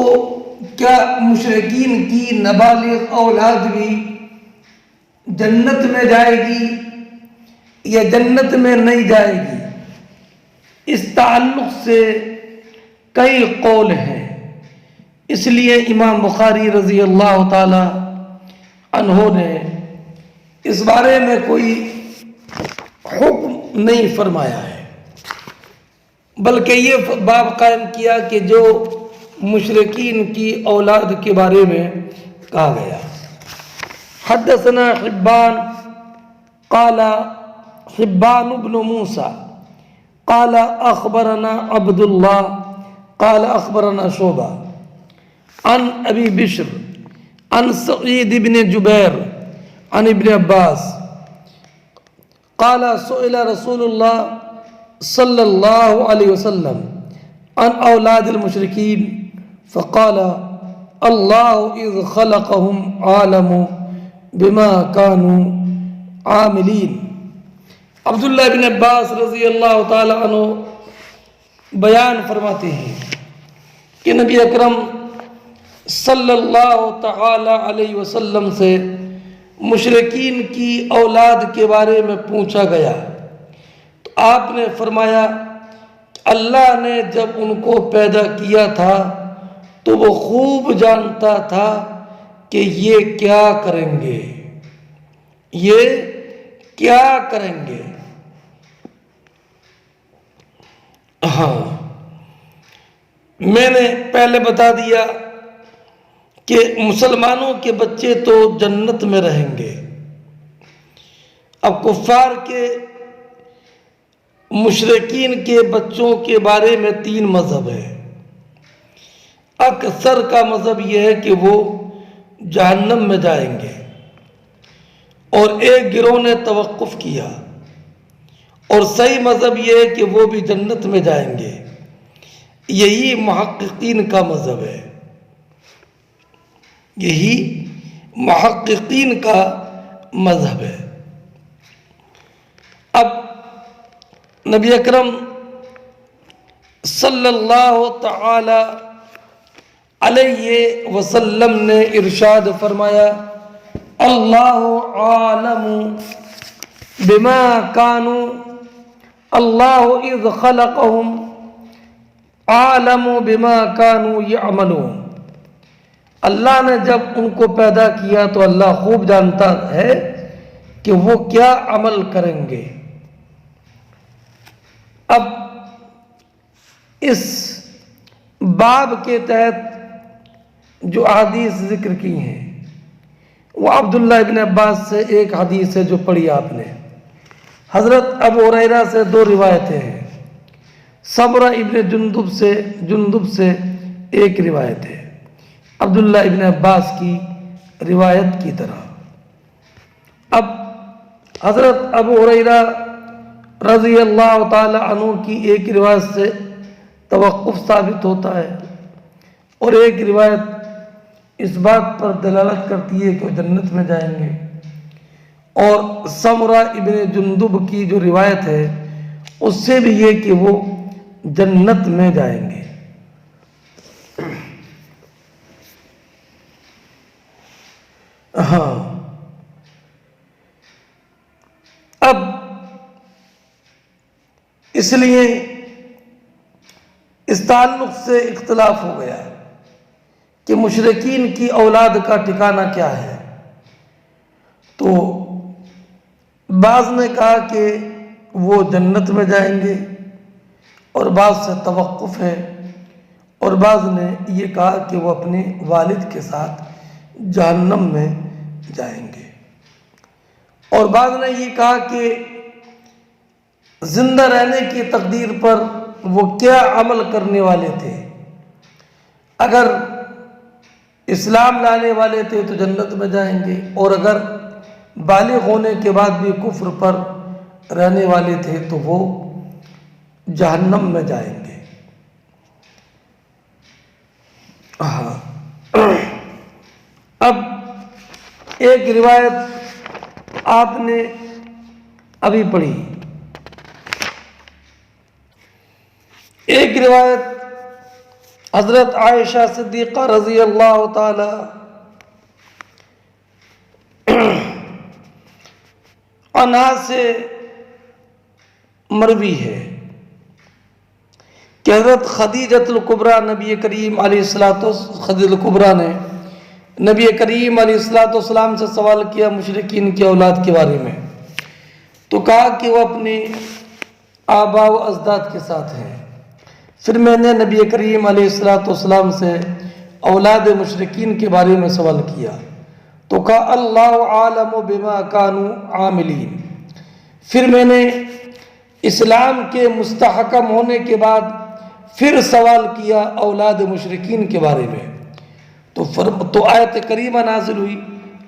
کیا مشرکین کی نابالغ اولاد بھی جنت میں جائے گی یا جنت میں نہیں جائے گی؟ اس تعلق سے کئی قول ہیں، اس لیے امام بخاری رضی اللہ تعالی عنہ نے اس بارے میں کوئی حکم نہیں فرمایا ہے، بلکہ یہ باب قائم کیا کہ جو مشرکین کی اولاد کے بارے میں کہا گیا۔ حدثنا حبان قال حبان بن موسیٰ قال اخبرنا عبد اللہ قال اخبرنا شعبہ عن ابی بشر عن سعید بن جبیر عن ابن عباس قال سئل رسول اللہ صلی اللہ علیہ وسلم عن اولاد المشرکین فقال اللہ اذ خلقهم عالم بما كانوا عاملین۔ عبداللہ بن عباس رضی اللہ تعالی عنہ بیان فرماتے ہیں کہ نبی اکرم صلی اللہ تعالی علیہ وسلم سے مشرکین کی اولاد کے بارے میں پوچھا گیا تو آپ نے فرمایا اللہ نے جب ان کو پیدا کیا تھا تو وہ خوب جانتا تھا کہ یہ کیا کریں گے، ہاں میں نے پہلے بتا دیا کہ مسلمانوں کے بچے تو جنت میں رہیں گے۔ اب کفار کے مشرکین کے بچوں کے بارے میں 3 مذہب ہے۔ اکثر کا مذہب یہ ہے کہ وہ جہنم میں جائیں گے، اور ایک گروہ نے توقف کیا، اور صحیح مذہب یہ ہے کہ وہ بھی جنت میں جائیں گے۔ یہی محققین کا مذہب ہے، یہی محققین کا مذہب ہے۔ اب نبی اکرم صلی اللہ تعالی علیہ وسلم نے ارشاد فرمایا اللہ عالم بما کانوا، اللہ اذ خلقهم عالم بما کانوا یعملون، اللہ نے جب ان کو پیدا کیا تو اللہ خوب جانتا ہے کہ وہ کیا عمل کریں گے۔ اب اس باب کے تحت جو احادیث ذکر کی ہیں وہ عبداللہ ابن عباس سے ایک حدیث ہے جو پڑھی آپ نے، حضرت ابو ہریرہ سے 2 روایتیں ہیں، سمرہ ابن جندب سے ایک روایت ہے، عبداللہ ابن عباس کی روایت کی طرح۔ اب حضرت ابو ہریرہ رضی اللہ تعالی عنہ کی ایک روایت سے توقف ثابت ہوتا ہے، اور ایک روایت اس بات پر دلالت کرتی ہے کہ وہ جنت میں جائیں گے، اور سمرہ ابن جندب کی جو روایت ہے اس سے بھی یہ کہ وہ جنت میں جائیں گے۔ ہاں، اب اس لیے اس تعلق سے اختلاف ہو گیا کہ مشرکین کی اولاد کا ٹھکانہ کیا ہے۔ تو بعض نے کہا کہ وہ جنت میں جائیں گے اور بعض سے توقف ہے، اور بعض نے یہ کہا کہ وہ اپنے والد کے ساتھ جہنم میں جائیں گے، اور بعض نے یہ کہا کہ زندہ رہنے کی تقدیر پر وہ کیا عمل کرنے والے تھے، اگر اسلام لانے والے تھے تو جنت میں جائیں گے، اور اگر بالغ ہونے کے بعد بھی کفر پر رہنے والے تھے تو وہ جہنم میں جائیں گے۔ ہاں، اب ایک روایت آپ نے ابھی پڑھی، ایک روایت حضرت عائشہ صدیقہ رضی اللہ تعالی عنہا سے مروی ہے کہ حضرت خدیجۃ الکبریٰ نبی کریم علیہ خدیجہ الکبریٰ نے نبی کریم علیہ السلام سے سوال کیا مشرکین کی اولاد کے بارے میں، تو کہا کہ وہ اپنے آباء و اجداد کے ساتھ ہیں۔ پھر میں نے نبی کریم علیہ السلام سے اولاد مشرکین کے بارے میں سوال کیا، تو کہا اللہ عالم بما کانوا عاملین۔ پھر میں نے اسلام کے مستحکم ہونے کے بعد پھر سوال کیا اولاد مشرکین کے بارے میں، تو آیت کریمہ نازل ہوئی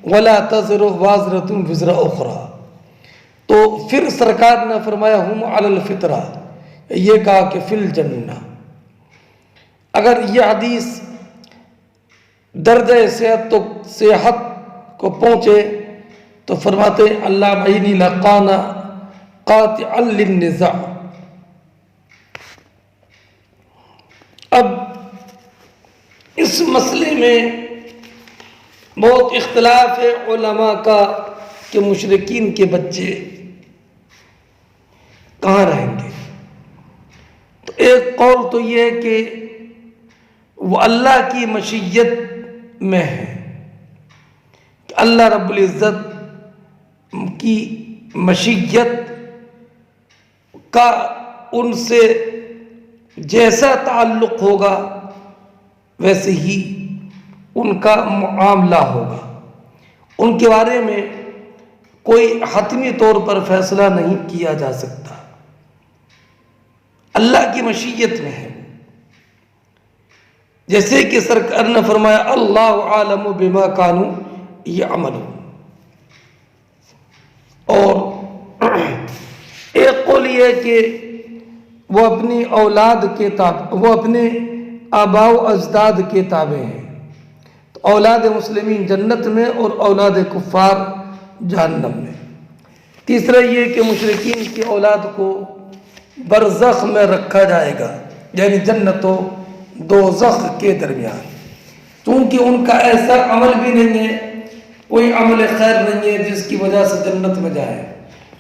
وَلَا تَزِرُ وَازِرَةٌ وِزْرَ أُخْرَى۔ تو پھر سرکار نے فرمایا ہم علی الفطرہ، یہ کہا کہ فی الجنہ۔ اگر یہ حدیث درجہ صحت کو پہنچے تو فرماتے ہیں اللہ معینی لقانا قاطعا للنزاع۔ اب اس مسئلے میں بہت اختلاف ہے علماء کا کہ مشرکین کے بچے کہاں رہیں گے۔ تو ایک قول تو یہ ہے کہ وہ اللہ کی مشیت میں ہے، کہ اللہ رب العزت کی مشیت کا ان سے جیسا تعلق ہوگا ویسے ہی ان کا معاملہ ہوگا، ان کے بارے میں کوئی حتمی طور پر فیصلہ نہیں کیا جا سکتا، اللہ کی مشیت میں ہے۔ جیسے کہ سرکار نے فرمایا اللہ عالم بما کانوا یعملون۔ اور ایک قول یہ ہے کہ وہ اپنی اولاد کے وہ اپنے آباء و اجداد کے تابع ہیں، تو اولاد مسلمین جنت میں اور اولاد کفار جہنم میں۔ تیسرا یہ کہ مشرکین کی اولاد کو برزخ میں رکھا جائے گا، یعنی جنت و دوزخ کے درمیان، چونکہ ان کا ایسا عمل بھی نہیں ہے، کوئی عمل خیر نہیں ہے جس کی وجہ سے جنت میں جائے،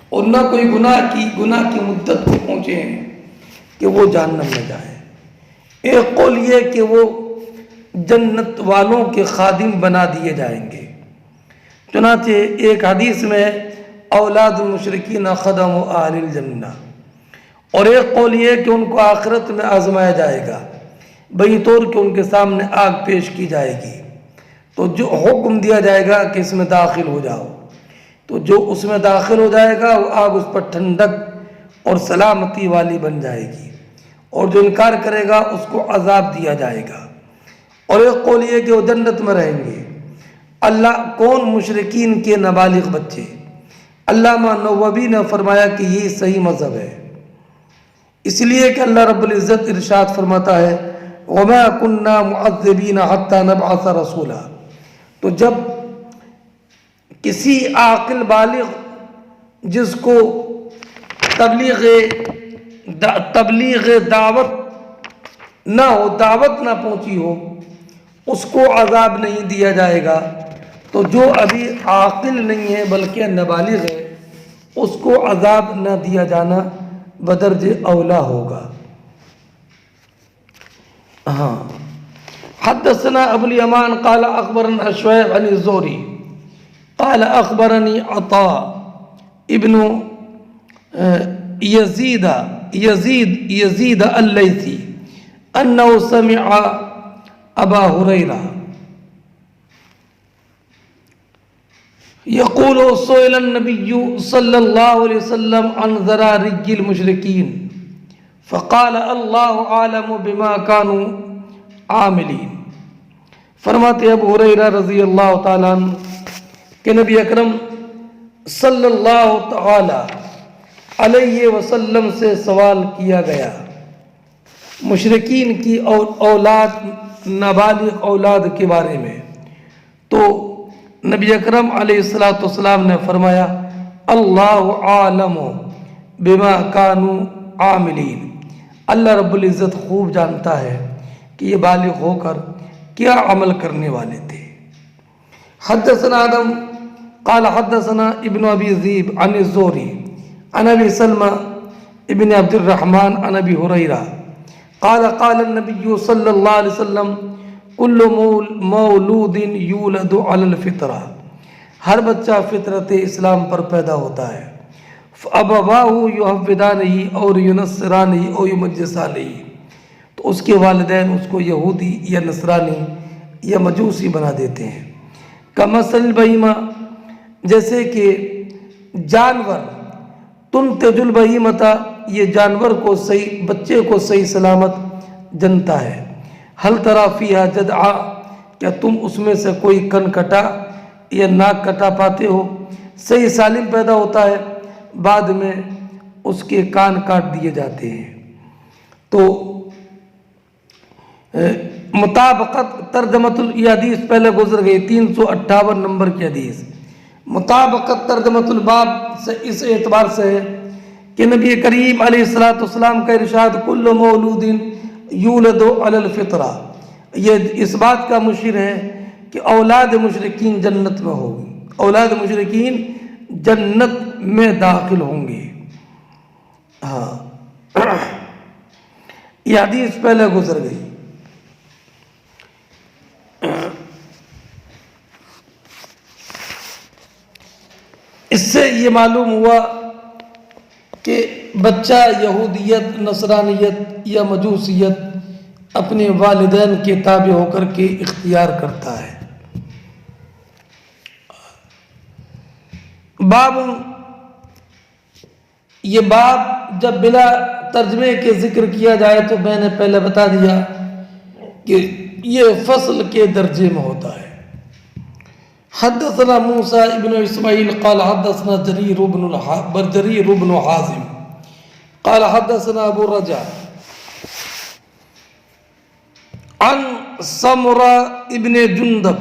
اور نہ کوئی گناہ کی مدت کو پہنچے ہیں کہ وہ جہنم میں جائیں۔ ایک قول یہ کہ وہ جنت والوں کے خادم بنا دیے جائیں گے، چنانچہ ایک حدیث میں اولاد المشرکین خدم اہل الجنہ، اور ایک قول یہ کہ ان کو آخرت میں آزمایا جائے گا بئی طور کہ ان کے سامنے آگ پیش کی جائے گی، تو جو حکم دیا جائے گا کہ اس میں داخل ہو جاؤ، تو جو اس میں داخل ہو جائے گا وہ آگ اس پر ٹھنڈک اور سلامتی والی بن جائے گی، اور جو انکار کرے گا اس کو عذاب دیا جائے گا۔ اور ایک قول یہ کہ وہ جنت میں رہیں گے۔ اللہ کون مشرکین کے نابالغ بچے؟ علامہ نووی نے فرمایا کہ یہ صحیح مذہب ہے، اس لیے کہ اللہ رب العزت ارشاد فرماتا ہے وما كنا معذبین حتی نبعث رسولا. تو جب کسی عاقل بالغ جس کو تبلیغ دعوت نہ ہو، دعوت نہ پہنچی ہو، اس کو عذاب نہیں دیا جائے گا، تو جو ابھی عاقل نہیں ہے بلکہ نابالغ ہے اس کو عذاب نہ دیا جانا بدرج اولا ہوگا. ہاں. حدثنا ابو الیمان قال اخبرنا شعیب عن الزہری قال اخبرنی عطاء ابن یزید اللیثی انه سمع ابا ہریرہ یقول سئل النبی صلی اللہ علیہ وسلم عن ذرارج المشرکین فقال اللہ عالم بما كانوا عاملین. فرماتے ابو ہریرہ رضی اللہ تعالیٰ عنہ کہ نبی اکرم صلی اللہ تعالی علیہ وسلم سے سوال کیا گیا مشرکین کی اولاد، نابالغ اولاد کے بارے میں، تو نبی اکرم علیہ السلام نے فرمایا اللہ عالم بما كانوا عاملین، اللہ رب العزت خوب جانتا ہے کہ یہ بالغ ہو کر کیا عمل کرنے والے تھے. حدثنا آدم قال حدثنا ابن ابی ذئب عن الزہری عن ابی سلمہ ابن عبد الرحمن عن ابی ہریرہ قال قال النبی صلی اللہ علیہ وسلم کل مولود یولد علی الفطرہ، ہر بچہ فطرت اسلام پر پیدا ہوتا ہے. فابواہ یحودانہ اور ینصرانہ اور یمجسانہ، تو اس کے والدین اس کو یہودی یا نصرانی یا مجوسی بنا دیتے ہیں. کمثل البہیمہ، جیسے کہ جانور، تنتج البہیمۃ، یہ جانور کو صحیح، بچے کو صحیح سلامت جنتا ہے. حل تری فیہا جدعا، کیا تم اس میں سے کوئی کن کٹا یا ناک کٹا پاتے ہو؟ صحیح سالم پیدا ہوتا ہے، بعد میں اس کے کان کاٹ دیے جاتے ہیں. تو مطابقت ترجمۃ یہ حدیث پہلے گزر گئی، 358 نمبر کی حدیث. مطابقت ترجمۃ الباب سے اس اعتبار سے ہے کہ نبی کریم علیہ السلام کا ارشاد کل مولود یولد علی الفطرہ، یہ اس بات کا مشیر ہے کہ اولاد مشرکین جنت میں ہوگی، اولاد مشرکین جنت میں داخل ہوں گے. ہاں، یہ حدیث پہلے گزر گئی. اس سے یہ معلوم ہوا کہ بچہ یہودیت، نصرانیت یا مجوسیت اپنے والدین کے تابع ہو کر کے اختیار کرتا ہے. باب، یہ باب جب بلا ترجمے کے ذکر کیا جائے تو میں نے پہلے بتا دیا کہ یہ فصل کے درجے میں ہوتا ہے. حدثنا موسیٰ ابن اسماعیل قال حدثنا جریر بن حازم قال حدثنا ابو الرجاء عن سمرہ ابن جندب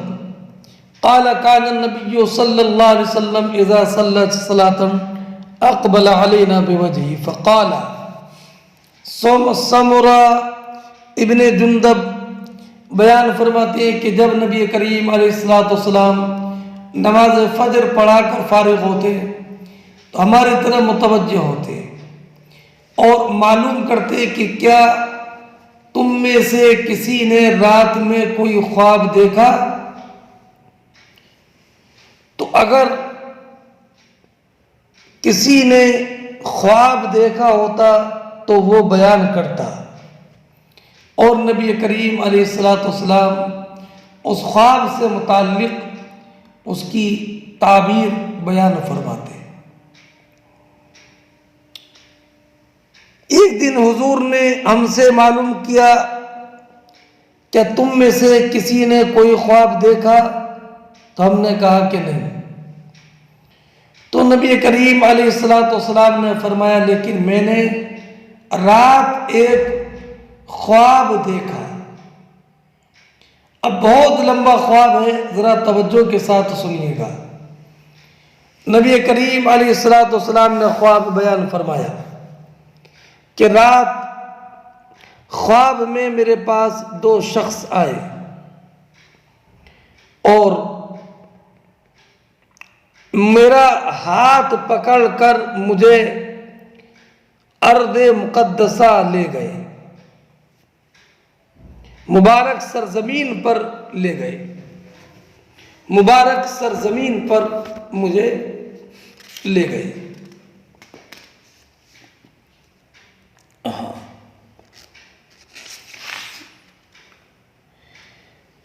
قال كان النبي صلى الله عليه وسلم اذا صلى صلاة اقبل علينا بوجهه فقال. سمرہ ابن جندب بیان فرماتے ہیں کہ جب نبی کریم علیہ السلام نماز فجر پڑھا کر فارغ ہوتے تو ہماری طرف متوجہ ہوتے اور معلوم کرتے کہ کیا تم میں سے کسی نے رات میں کوئی خواب دیکھا؟ تو اگر کسی نے خواب دیکھا ہوتا تو وہ بیان کرتا اور نبی کریم علیہ السلام اس خواب سے متعلق اس کی تعبیر بیان فرماتے. ایک دن حضور نے ہم سے معلوم کیا کیا تم میں سے کسی نے کوئی خواب دیکھا؟ تو ہم نے کہا کہ نہیں. تو نبی کریم علیہ السلام نے فرمایا لیکن میں نے رات ایک خواب دیکھا. اب بہت لمبا خواب ہے، ذرا توجہ کے ساتھ سنیے گا۔ نبی کریم علیہ الصلوۃ والسلام نے خواب بیان فرمایا کہ رات خواب میں میرے پاس دو شخص آئے اور میرا ہاتھ پکڑ کر مجھے ارض مقدسہ لے گئے، مبارک سرزمین پر لے گئے، مبارک سرزمین پر مجھے لے گئے۔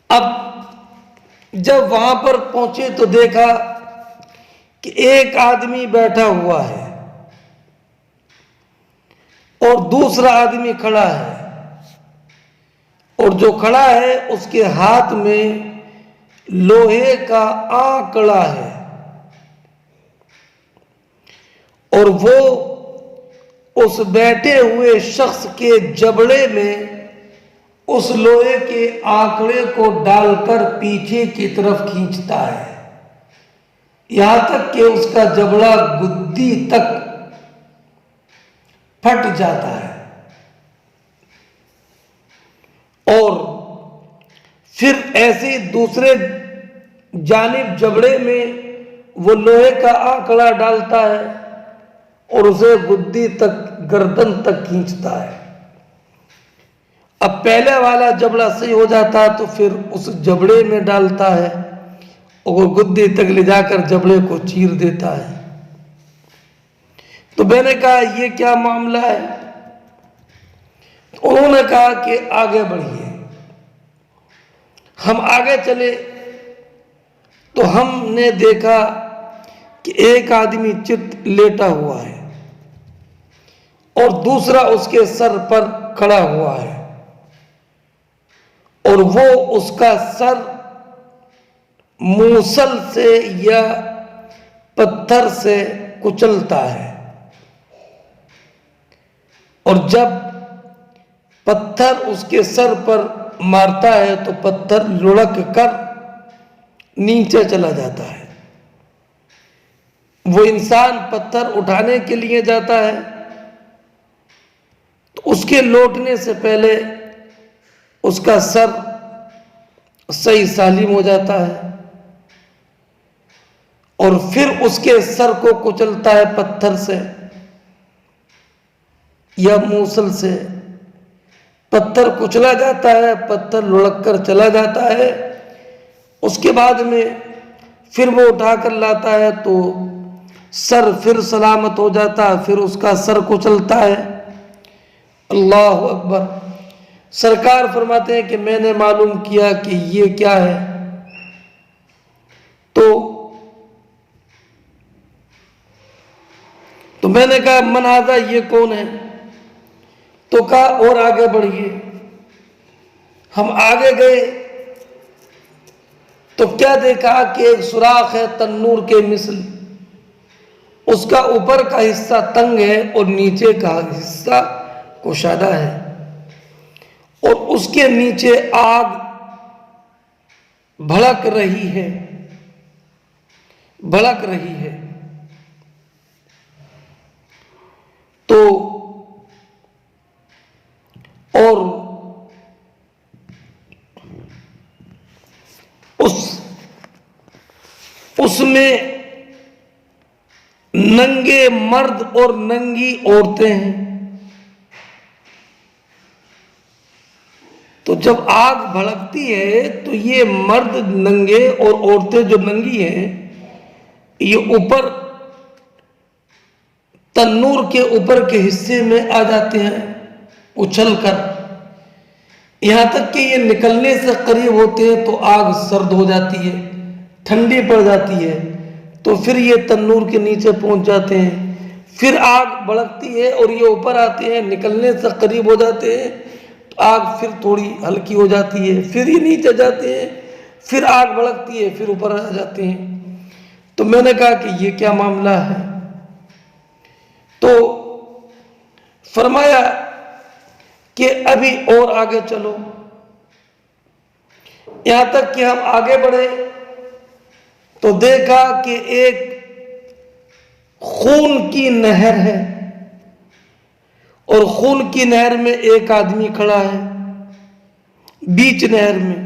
اب جب وہاں پر پہنچے تو دیکھا کہ ایک آدمی بیٹھا ہوا ہے اور دوسرا آدمی کھڑا ہے، اور جو کھڑا ہے اس کے ہاتھ میں لوہے کا آنکڑا ہے، اور وہ اس بیٹھے ہوئے شخص کے جبڑے میں اس لوہے کے آنکڑے کو ڈال کر پیچھے کی طرف کھینچتا ہے، یہاں تک کہ اس کا جبڑا گدی تک پھٹ جاتا ہے، اور پھر ایسے دوسرے جانب جبڑے میں وہ لوہے کا آنکڑا ڈالتا ہے اور اسے گدی تک، گردن تک کھینچتا ہے۔ اب پہلے والا جبڑا صحیح ہو جاتا تو پھر اس جبڑے میں ڈالتا ہے اور گدی تک لے جا کر جبڑے کو چیر دیتا ہے۔ تو میں نے کہا یہ کیا معاملہ ہے؟ انہوں نے کہا کہ آگے بڑھیے۔ ہم آگے چلے تو ہم نے دیکھا کہ ایک آدمی چت لیٹا ہوا ہے اور دوسرا اس کے سر پر کھڑا ہوا ہے، اور وہ اس کا سر موصل سے یا پتھر سے کچلتا ہے، اور جب پتھر اس کے سر پر مارتا ہے تو پتھر لڑک کر نیچے چلا جاتا ہے۔ وہ انسان پتھر اٹھانے کے لیے جاتا ہے تو اس کے لوٹنے سے پہلے اس کا سر صحیح سالم ہو جاتا ہے، اور پھر اس کے سر کو کچلتا ہے پتھر سے یا موصل سے۔ پتھر کچلا جاتا ہے، پتھر لڑک کر چلا جاتا ہے، اس کے بعد میں پھر وہ اٹھا کر لاتا ہے تو سر پھر سلامت ہو جاتا ہے، پھر اس کا سر کچلتا ہے۔ اللہ اکبر۔ سرکار فرماتے ہیں کہ میں نے معلوم کیا کہ یہ کیا ہے، تو میں نے کہا من ھذا، یہ کون ہے؟ تو کہا اور آگے بڑھیے۔ ہم آگے گئے تو کیا دیکھا کہ ایک سوراخ ہے تنور کے مثل، اس کا اوپر کا حصہ تنگ ہے اور نیچے کا حصہ کشادہ ہے، اور اس کے نیچے آگ بھڑک رہی ہے، بھڑک رہی ہے۔ تو اور اس میں ننگے مرد اور ننگی عورتیں ہیں۔ تو جب آگ بھڑکتی ہے تو یہ مرد ننگے اور عورتیں جو ننگی ہیں یہ اوپر تنور کے اوپر کے حصے میں آ جاتے ہیں اچھل کر، یہاں تک کہ یہ نکلنے سے قریب ہوتے ہیں تو آگ سرد ہو جاتی ہے، ٹھنڈی پڑ جاتی ہے، تو پھر یہ تنور کے نیچے پہنچ جاتے ہیں، پھر آگ بھڑکتی ہے اور یہ اوپر آتے ہیں، نکلنے سے قریب ہو جاتے ہیں تو آگ پھر تھوڑی ہلکی ہو جاتی ہے، پھر یہ نیچے جاتے ہیں، پھر آگ بھڑکتی ہے، پھر اوپر آ جاتے ہیں۔ تو میں نے کہا کہ یہ کیا معاملہ ہے؟ تو فرمایا کہ ابھی اور آگے چلو۔ یہاں تک کہ ہم آگے بڑھے تو دیکھا کہ ایک خون کی نہر ہے اور خون کی نہر میں ایک آدمی کھڑا ہے بیچ نہر میں.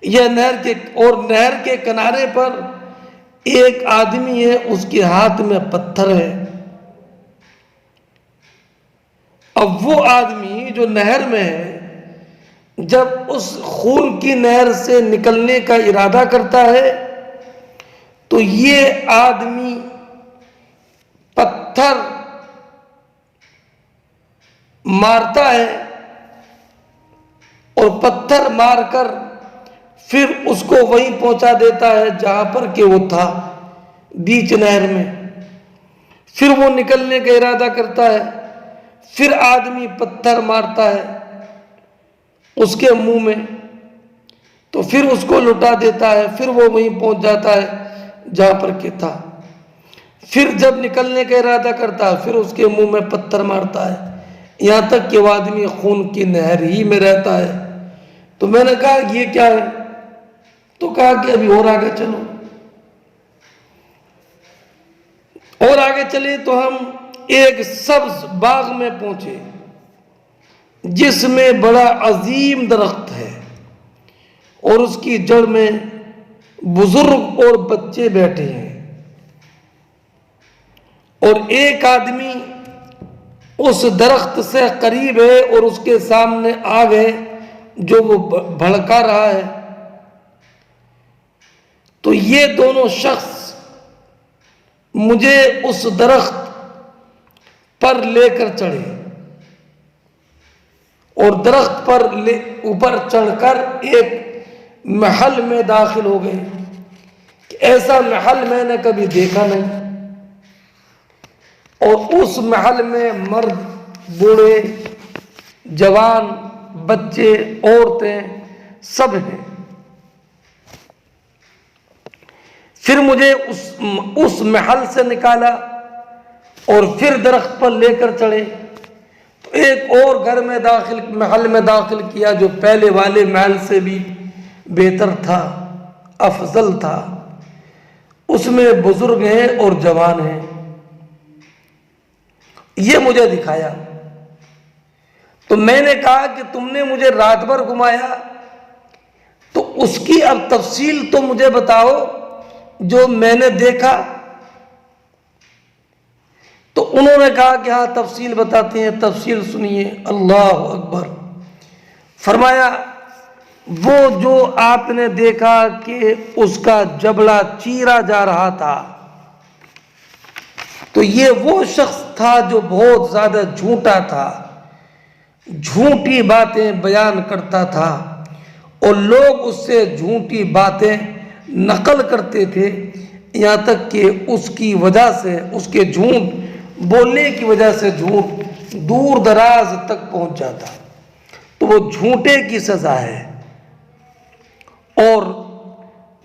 یہ نہر کے کنارے پر ایک آدمی ہے، اس کے ہاتھ میں پتھر ہے. اب وہ آدمی جو نہر میں ہے جب اس خون کی نہر سے نکلنے کا ارادہ کرتا ہے تو یہ آدمی پتھر مارتا ہے اور پتھر مار کر پھر اس کو وہیں پہنچا دیتا ہے جہاں پر کہ وہ تھا، بیچ نہر میں. پھر وہ نکلنے کا ارادہ کرتا ہے، پھر آدمی پتھر مارتا ہے اس کے منہ میں تو پھر اس کو لٹا دیتا ہے، پھر وہ وہیں پہنچ جاتا ہے جہاں پر کہ تھا. پھر جب نکلنے کا ارادہ کرتا ہے پھر اس کے منہ میں پتھر مارتا ہے، یہاں تک کہ وہ آدمی خون کی نہر ہی میں رہتا ہے. تو میں نے کہا یہ کیا ہے؟ تو کہا کہ ابھی اور آگے چلو. اور آگے چلے تو ہم ایک سبز باغ میں پہنچے جس میں بڑا عظیم درخت ہے اور اس کی جڑ میں بزرگ اور بچے بیٹھے ہیں، اور ایک آدمی اس درخت سے قریب ہے اور اس کے سامنے آگ ہے جو وہ بھڑکا رہا ہے. تو یہ دونوں شخص مجھے اس درخت پر لے کر چڑھے اور درخت پر اوپر چڑھ کر ایک محل میں داخل ہو گئے. ایسا محل میں نے کبھی دیکھا نہیں، اور اس محل میں مرد، بوڑھے، جوان، بچے، عورتیں سب ہیں. پھر مجھے اس محل سے نکالا اور پھر درخت پر لے کر چڑھے تو ایک اور محل میں داخل کیا جو پہلے والے محل سے بھی بہتر تھا، افضل تھا. اس میں بزرگ ہیں اور جوان ہیں. یہ مجھے دکھایا تو میں نے کہا کہ تم نے مجھے رات بھر گھمایا تو اس کی اب تفصیل تو مجھے بتاؤ جو میں نے دیکھا. تو انہوں نے کہا کہ ہاں تفصیل بتاتے ہیں، تفصیل سنیے. اللہ اکبر. فرمایا وہ جو آپ نے دیکھا کہ اس کا جبڑا چیرا جا رہا تھا تو یہ وہ شخص تھا جو بہت زیادہ جھوٹا تھا، جھوٹی باتیں بیان کرتا تھا اور لوگ اس سے جھوٹی باتیں نقل کرتے تھے، یہاں تک کہ اس کی وجہ سے، اس کے جھوٹ بولنے کی وجہ سے جھوٹ دور دراز تک پہنچ جاتا. تو وہ جھوٹے کی سزا ہے، اور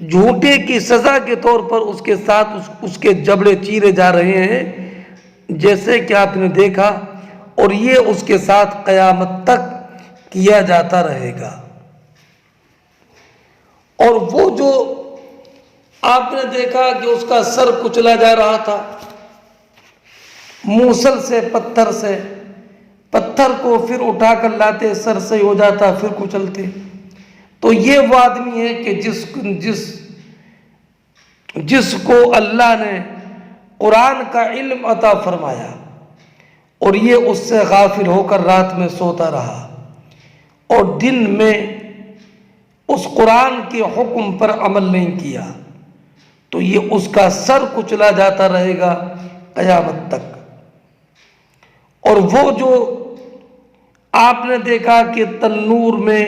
جھوٹے کی سزا کے طور پر اس کے ساتھ اس کے جبڑے چیرے جا رہے ہیں جیسے کہ آپ نے دیکھا، اور یہ اس کے ساتھ قیامت تک کیا جاتا رہے گا. اور وہ جو آپ نے دیکھا کہ اس کا سر کچلا جا رہا تھا موصل سے، پتھر کو پھر اٹھا کر لاتے، سر سے ہو جاتا پھر کچلتے. تو یہ وہ آدمی ہے کہ جس کو اللہ نے قرآن کا علم عطا فرمایا اور یہ اس سے غافل ہو کر رات میں سوتا رہا اور دن میں اس قرآن کے حکم پر عمل نہیں کیا، تو یہ اس کا سر کچلا جاتا رہے گا قیامت تک. اور وہ جو آپ نے دیکھا کہ تنور میں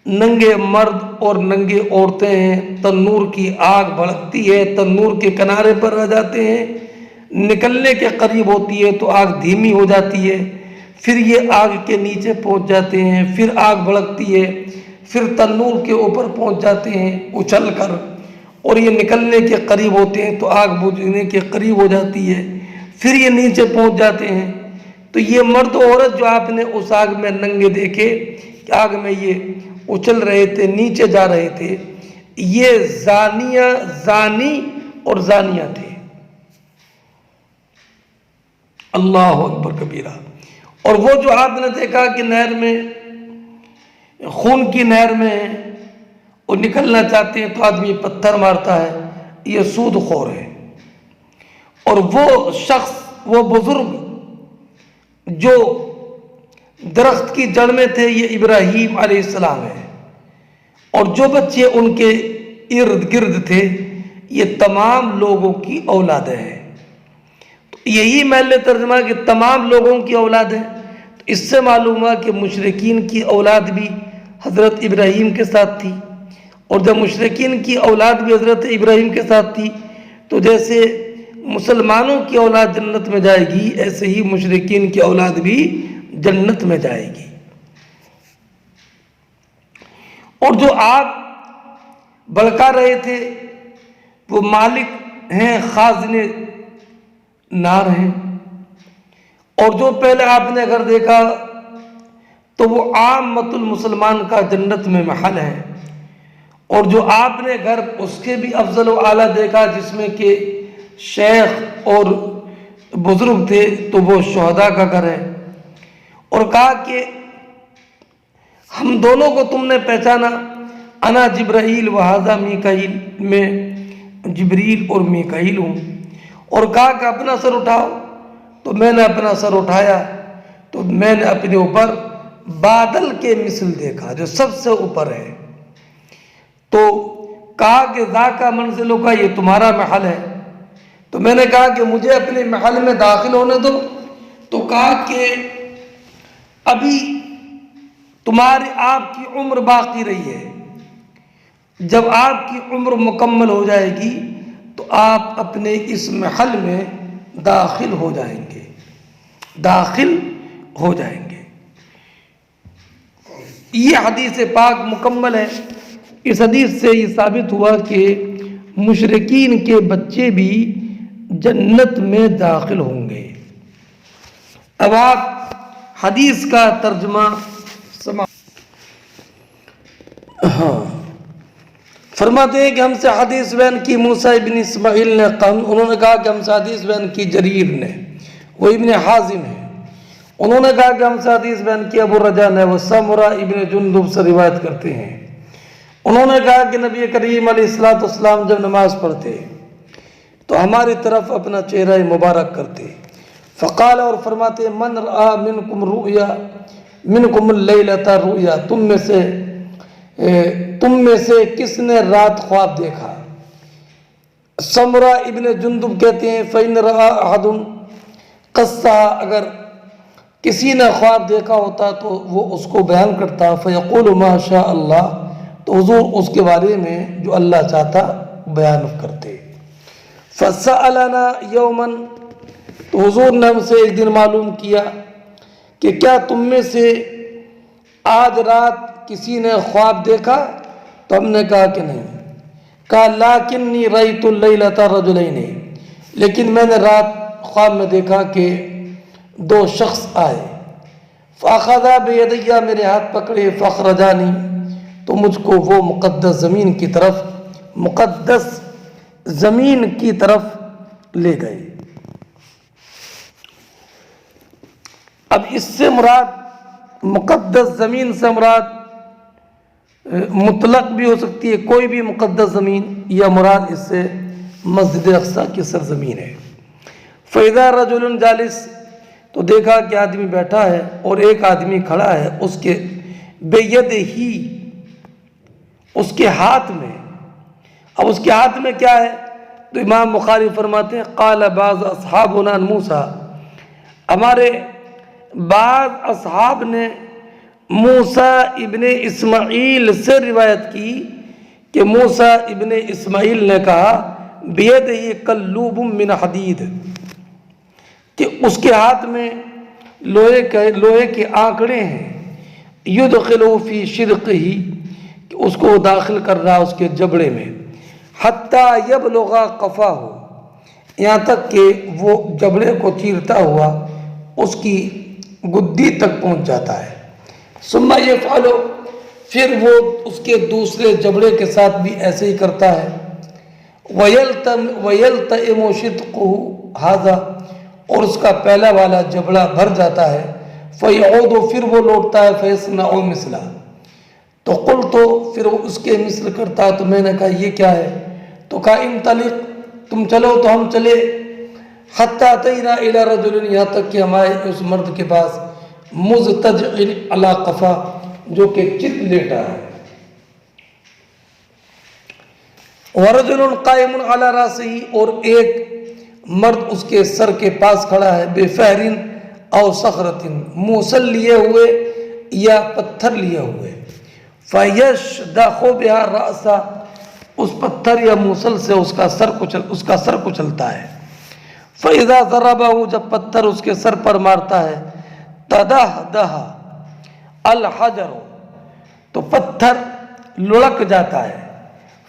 ننگے مرد اور ننگے عورتیں ہیں، تنور کی آگ بھڑکتی ہے، تنور کے کنارے پر آ جاتے ہیں، نکلنے کے قریب ہوتی ہے تو آگ دھیمی ہو جاتی ہے، پھر یہ آگ کے نیچے پہنچ جاتے ہیں، پھر آگ بھڑکتی ہے، پھر تنور کے اوپر پہنچ جاتے ہیں اچھل کر، اور یہ نکلنے کے قریب ہوتے ہیں تو آگ بجھنے کے قریب ہو جاتی ہے، پھر یہ نیچے پہنچ جاتے ہیں. تو یہ مرد و عورت جو آپ نے اس آگ میں ننگے دیکھے کہ آگ میں یہ اچل رہے تھے، نیچے جا رہے تھے، یہ زانی اور زانیہ تھے۔ اللہ اکبر کبیرہ۔ اور وہ جو آپ نے دیکھا کہ نہر میں، خون کی نہر میں وہ نکلنا چاہتے ہیں تو آدمی پتھر مارتا ہے، یہ سود خور ہے۔ اور وہ شخص، وہ بزرگ جو درخت کی جڑ میں تھے، یہ ابراہیم علیہ السلام ہے، اور جو بچے ان کے ارد گرد تھے یہ تمام لوگوں کی اولاد ہے۔ تو یہی محل ترجمہ کہ تمام لوگوں کی اولاد ہے۔ تو اس سے معلوم ہوا کہ مشرکین کی اولاد بھی حضرت ابراہیم کے ساتھ تھی، اور جب مشرکین کی اولاد بھی حضرت ابراہیم کے ساتھ تھی تو جیسے مسلمانوں کی اولاد جنت میں جائے گی، ایسے ہی مشرکین کی اولاد بھی جنت میں جائے گی۔ اور جو آگ بھڑکا رہے تھے وہ مالک ہیں، خازن نار ہیں۔ اور جو پہلے آپ نے گھر دیکھا تو وہ عامۃ المسلمان کا جنت میں محل ہے، اور جو آپ نے گھر اس کے بھی افضل و اعلیٰ دیکھا جس میں کہ شیخ اور بزرگ تھے، تو وہ شہداء کا گھر ہے۔ اور کہا کہ ہم دونوں کو تم نے پہچانا، انا جبرائیل و ھذا میکائیل، میں جبریل اور میکائیل ہوں۔ اور کہا کہ اپنا سر اٹھاؤ، تو میں نے اپنا سر اٹھایا تو میں نے اپنے اوپر بادل کے مثل دیکھا جو سب سے اوپر ہے۔ تو کہا کہ ذاک منزلک، یہ تمہارا محل ہے۔ تو میں نے کہا کہ مجھے اپنے محل میں داخل ہونے دو۔ تو کہا کہ ابھی تمہاری آپ کی عمر باقی رہی ہے، جب آپ کی عمر مکمل ہو جائے گی تو آپ اپنے اس محل میں داخل ہو جائیں گے، داخل ہو جائیں گے۔ یہ حدیث پاک مکمل ہے۔ اس حدیث سے یہ ثابت ہوا کہ مشرکین کے بچے بھی جنت میں داخل ہوں گے۔ اب آپ حدیث کا ترجمہ سماع۔ فرماتے ہیں کہ ہم سے حدیث بیان کی موسیٰ ابن اسماعیل نے، انہوں نے کہا کہ ہم سے حدیث بیان کی جریر نے، وہ ابن حازم ہے۔ انہوں نے کہا کہ ہم سے حدیث بیان کی ابو رجاء نے، وہ سمرہ ابن جندب سے روایت کرتے ہیں۔ انہوں نے کہا کہ نبی کریم علیہ السلام جب نماز پڑھتے تو ہماری طرف اپنا چہرہ مبارک کرتے، فقال، اور فرماتے من رآ منکم رؤیا، منکم اللیلۃ رؤیا، تم میں سے کس نے رات خواب دیکھا؟ سمرہ ابن جندب کہتے ہیں فإن رآ أحد قصّها، اگر کسی نے خواب دیکھا ہوتا تو وہ اس کو بیان کرتا، فیقول ما شاء اللہ، تو حضور اس کے بارے میں جو اللہ چاہتا بیان کرتے۔ فسألنا یوما، تو حضور نے ہم سے ایک دن معلوم کیا کہ کیا تم میں سے آج رات کسی نے خواب دیکھا؟ تو ہم نے کہا کہ نہیں۔ کہا لیکنی رأیت اللیلۃ رجلین، لیکن میں نے رات خواب میں دیکھا کہ دو شخص آئے، فاخذا بیدی، میرے ہاتھ پکڑے، فاخرجانی، تو مجھ کو وہ مقدس زمین کی طرف لے گئے۔ اب اس سے مراد مقدس زمین سے مراد مطلق بھی ہو سکتی ہے، کوئی بھی مقدس زمین، یا مراد اس سے مسجد اقصیٰ کی سرزمین ہے۔ فَإِذَا رَجُلٌ جالس، تو دیکھا کہ آدمی بیٹھا ہے اور ایک آدمی کھڑا ہے، اس کے بیدہی، اس کے ہاتھ میں۔ اب اس کے ہاتھ میں کیا ہے؟ تو امام بخاری فرماتے ہیں قال بعض اصحابنا موسیٰ، ہمارے بعض اصحاب نے موسیٰ ابن اسماعیل سے روایت کی کہ موسیٰ ابن اسماعیل نے کہا بیدہی کلوب من حدید، کہ اس کے ہاتھ میں لوہے کے آنکڑے ہیں، یدخلو فی شدقہ، کہ اس کو داخل کر رہا اس کے جبڑے میں، حتی یبلغ قفاہ، یہاں تک کہ وہ جبڑے کو چیرتا ہوا اس کی گدی تک پہنچ جاتا ہے۔ ثم یفعل، پھر وہ اس کے دوسرے جبڑے کے ساتھ بھی ایسے ہی کرتا ہے. وَيَلْتَئِمُ شِدْقُهُ هَذَا، اور اس کا پہلا والا جبڑا بھر جاتا ہے. فَيَعُودُ، پھر وہ لوٹتا ہے. فَيَصْنَعُ مِثْلَهُ، تو قُلْتُ، پھر وہ اس کے مثل کرتا ہے. تو میں نے کہا یہ کیا ہے؟ تو کہا انطلق، تم چلو. تو ہم چلے. حَتَّى أَتَيْنَا إِلَى رَجُلٍ، یہاں تک کہ ہمارے اس مرد کے پاس مُزْتَجْعٍ عَلَى قَفَا، جو کہ چت لیٹا ہے. وَرَجُلٌ قَائِمٌ عَلَى رَأْسِهِ، اور ایک مرد اس کے سر کے پاس کھڑا ہے. بِفَحْرٍ أَوْ صَخْرَةٍ، موصل لیے ہوئے یا پتھر لیے ہوئے. فَيَشْدَخُ بِهَا رَأْسَهُ، اس پتھر یا موصل سے اس کا سر کچلتا ہے. فَإِذَا ضَرَبَهُ، جب پتھر اس کے سر پر مارتا ہے. تَدَحْدَحَ الْحَجَرُ، تو پتھر لڑک جاتا ہے.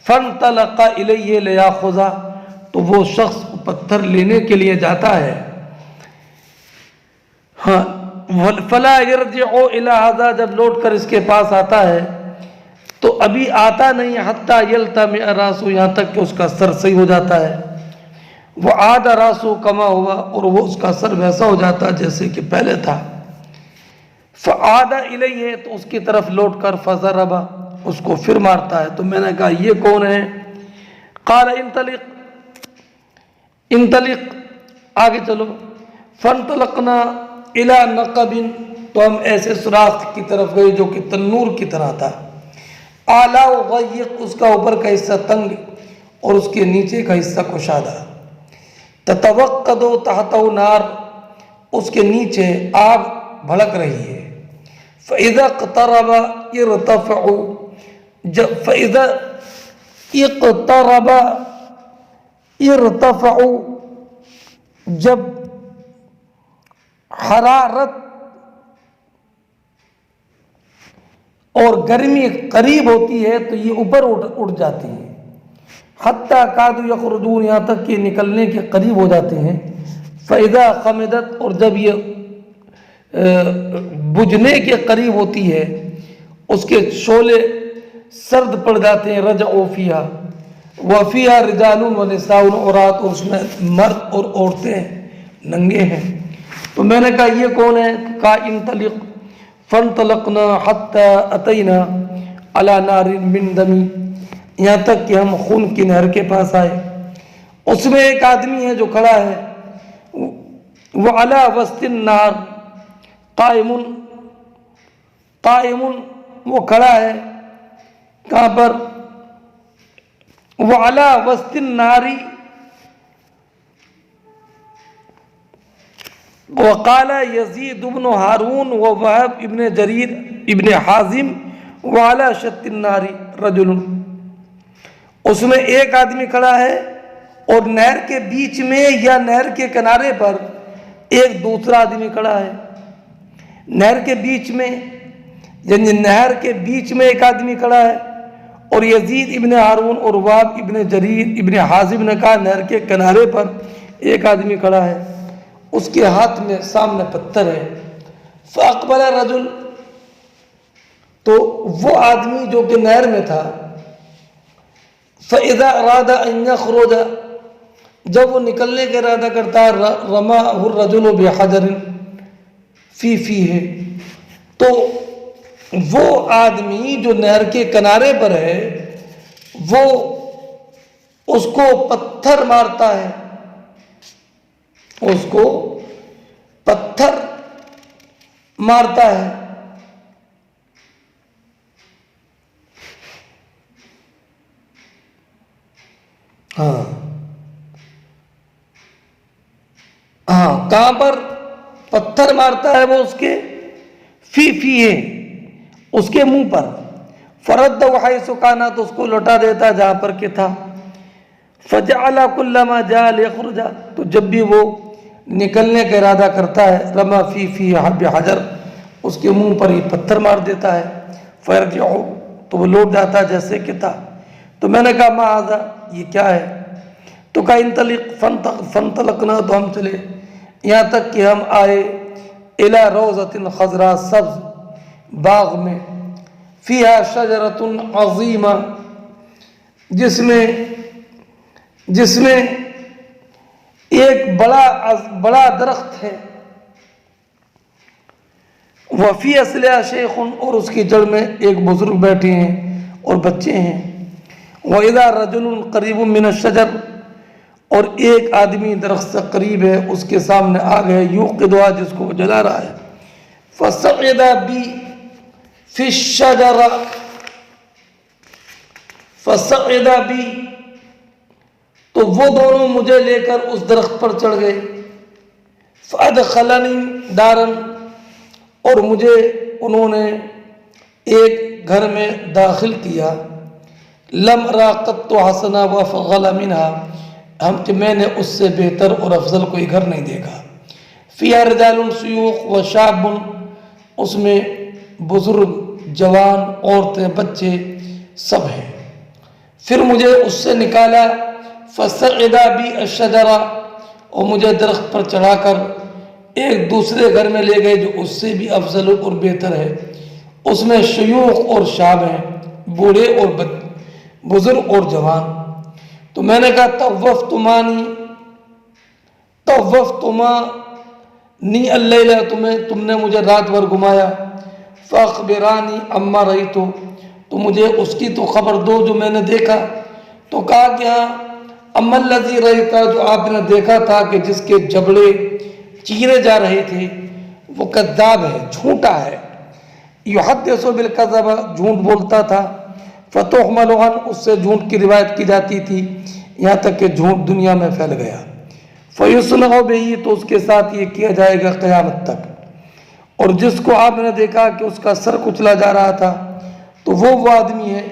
فَانْطَلَقَ إِلَيْهِ لِيَأْخُذَهُ، تو وہ شخص پتھر لینے کے لیے جاتا ہے. فَلَا يَرْجِعُ إِلَى هَذَا، جب لوٹ کر اس کے پاس آتا ہے تو ابھی آتا نہیں. حَتَّى يَلْتَمِعَ رَأْسُهُ، یہاں تک کہ اس کا سر صحیح ہو جاتا ہے. وَعَادَ رَأْسُهُ كَمَا هُوَ، اور وہ اس کا سر ویسا ہو جاتا ہے جیسے کہ پہلے تھا. فَعَادَ إِلَيْهِ، تو اس کی طرف لوٹ کر. فَضَرَبَ، اس کو پھر مارتا ہے. تو میں نے کہا یہ کون ہے؟ قَالَ انطلق، انطلق، آگے چلو. فَانْطَلَقْنَا إِلَى نَقَبٍ، تو ہم ایسے سوراخ کی طرف گئے جو کہ تنور کی طرح تھا. أَعْلَاهُ ضَيِّقٌ، اس کا اوپر کا حصہ تنگ اور اس کے نیچے کا حصہ کشادہ. تَتَوَقَّدُ تَحْتَهُ نَارٌ، اس کے نیچے آگ بھڑک رہی ہے. فَإِذَا اقْتَرَبَ ارْتَفَعُ، فَإِذَا اقْتَرَبَ ارْتَفَعُ، جب حرارت اور گرمی قریب ہوتی ہے تو یہ اوپر اٹھ جاتی ہے. حتیٰ کادوا یخرجون، یہاں تک کہ نکلنے کے قریب ہو جاتے ہیں. فَإِذَا خَمِدَتْ، اور جب یہ بجھنے کے قریب ہوتی ہے، اس کے شعلے سرد پڑ جاتے ہیں. رجعوا فِيهَا وَفِيهَا رِجَالٌ وَنِسَاءٌ عُرَاةٌ، اور اس میں مرد اور عورتیں ننگے ہیں. تو میں نے کہا یہ کون ہے؟ کہا انطلق. فَانْطَلَقْنَا حَتَّى أَتَيْنَا عَلَى نَارٍ مِّن دَمٍ، یہاں تک کہ ہم خون کی نہر کے پاس آئے. اس میں ایک آدمی ہے جو کھڑا ہے. وَعَلَى وَسْطِ النَّارِ قَائِمٌ، قائم، وہ کھڑا ہے. کہاں پر؟ وَعَلَى وَسْطِ النَّارِ. وقال یزید بن ہارون ووہب ابن جریر ابن حازم وعلی شط النار رجل، اس میں ایک آدمی کھڑا ہے اور نہر کے بیچ میں یا نہر کے کنارے پر ایک دوسرا آدمی کھڑا ہے. نہر کے بیچ میں، یعنی نہر کے بیچ میں ایک آدمی کھڑا ہے. اور یزید ابن ہارون اور وہب ابن جریر ابن حازم نے کہا نہر کے کنارے پر ایک آدمی کھڑا ہے، اس کے ہاتھ میں سامنے پتھر ہے. فاقبل رجل، تو وہ آدمی جو کہ نہر میں تھا. فاذا اراد ان يخرج، جب وہ نکلنے کا ارادہ کرتا ہے. رماه الرجل بحجر فی فیہ، تو وہ آدمی جو نہر کے کنارے پر ہے وہ اس کو پتھر مارتا ہے، اس کو پتھر مارتا ہے. ہاں کہاں پر پتھر مارتا ہے وہ؟ اس کے فی فی ہے، اس کے منہ پر. فرد حیث کانا، تو اس کو لوٹا دیتا جہاں پر کہ تھا. فجعل كلما جاء ليخرج، تو جب بھی وہ نکلنے کا ارادہ کرتا ہے رما فی فی بحجر، اس کے منہ پر ہی پتھر مار دیتا ہے. فیرجع، تو وہ لوٹ جاتا ہے جیسے کہ تھا. تو میں نے کہا ما ھذا، یہ کیا ہے؟ تو کہا انطلق. فانطلقنا، تو ہم چلے یہاں تک کہ ہم آئے الی روضۃ خضراء، سبز باغ میں. فیہا شجرۃ عظیمہ، جس میں ایک بڑا درخت ہے، وفی اصلہا شیخ، اور اس کی جڑ میں ایک بزرگ بیٹھے ہیں اور بچے ہیں، وَإِذَا رَجُلٌ قَرِيبٌ مِّنَ الشَّجَرِ، اور ایک آدمی درخت سے قریب ہے، اس کے سامنے آگ ہے، یوقدھا، جس کو وہ جلا رہا ہے، فَصَعِدَ بِي فِي الشَّجَرَ، فَصَعِدَ بِي، تو وہ دونوں مجھے لے کر اس درخت پر چڑھ گئے، فَأَدْخَلَنِي دَارًا، اور مجھے انہوں نے ایک گھر میں داخل کیا، لم را قط حسنا وافضل منها، کہ میں نے اس سے بہتر اور افضل کوئی گھر نہیں دیکھا، فیہا رجال شیوخ و شاب، اس میں بزرگ، جوان، عورتیں، بچے سب ہیں، پھر مجھے اس سے نکالا، فصعد بی الشجرہ، اور مجھے درخت پر چڑھا کر ایک دوسرے گھر میں لے گئے جو اس سے بھی افضل اور بہتر ہے، اس میں شیوخ اور شاب ہیں، بوڑھے اور بزرگ اور جوان، تو میں نے کہا طوفتمانی اللیلہ، تم نے مجھے رات بھر گھمایا، فاخبرانی اما رأیت، تو مجھے اس کی تو خبر دو جو میں نے دیکھا، تو کہا کہ ہاں، اما الذی رأیت، جو آپ نے دیکھا تھا کہ جس کے جبڑے چیرے جا رہے تھے، وہ کذاب ہے، جھوٹا ہے، یحدث بالکذب، جھوٹ بولتا تھا، فتحمل عنہ، اس سے جھوٹ کی روایت کی جاتی تھی، یہاں تک کہ جھوٹ دنیا میں پھیل گیا، فیصنع بہ، تو اس کے ساتھ یہ کیا جائے گا قیامت تک، اور جس کو آپ نے دیکھا کہ اس کا سر کچلا جا رہا تھا، تو وہ آدمی ہے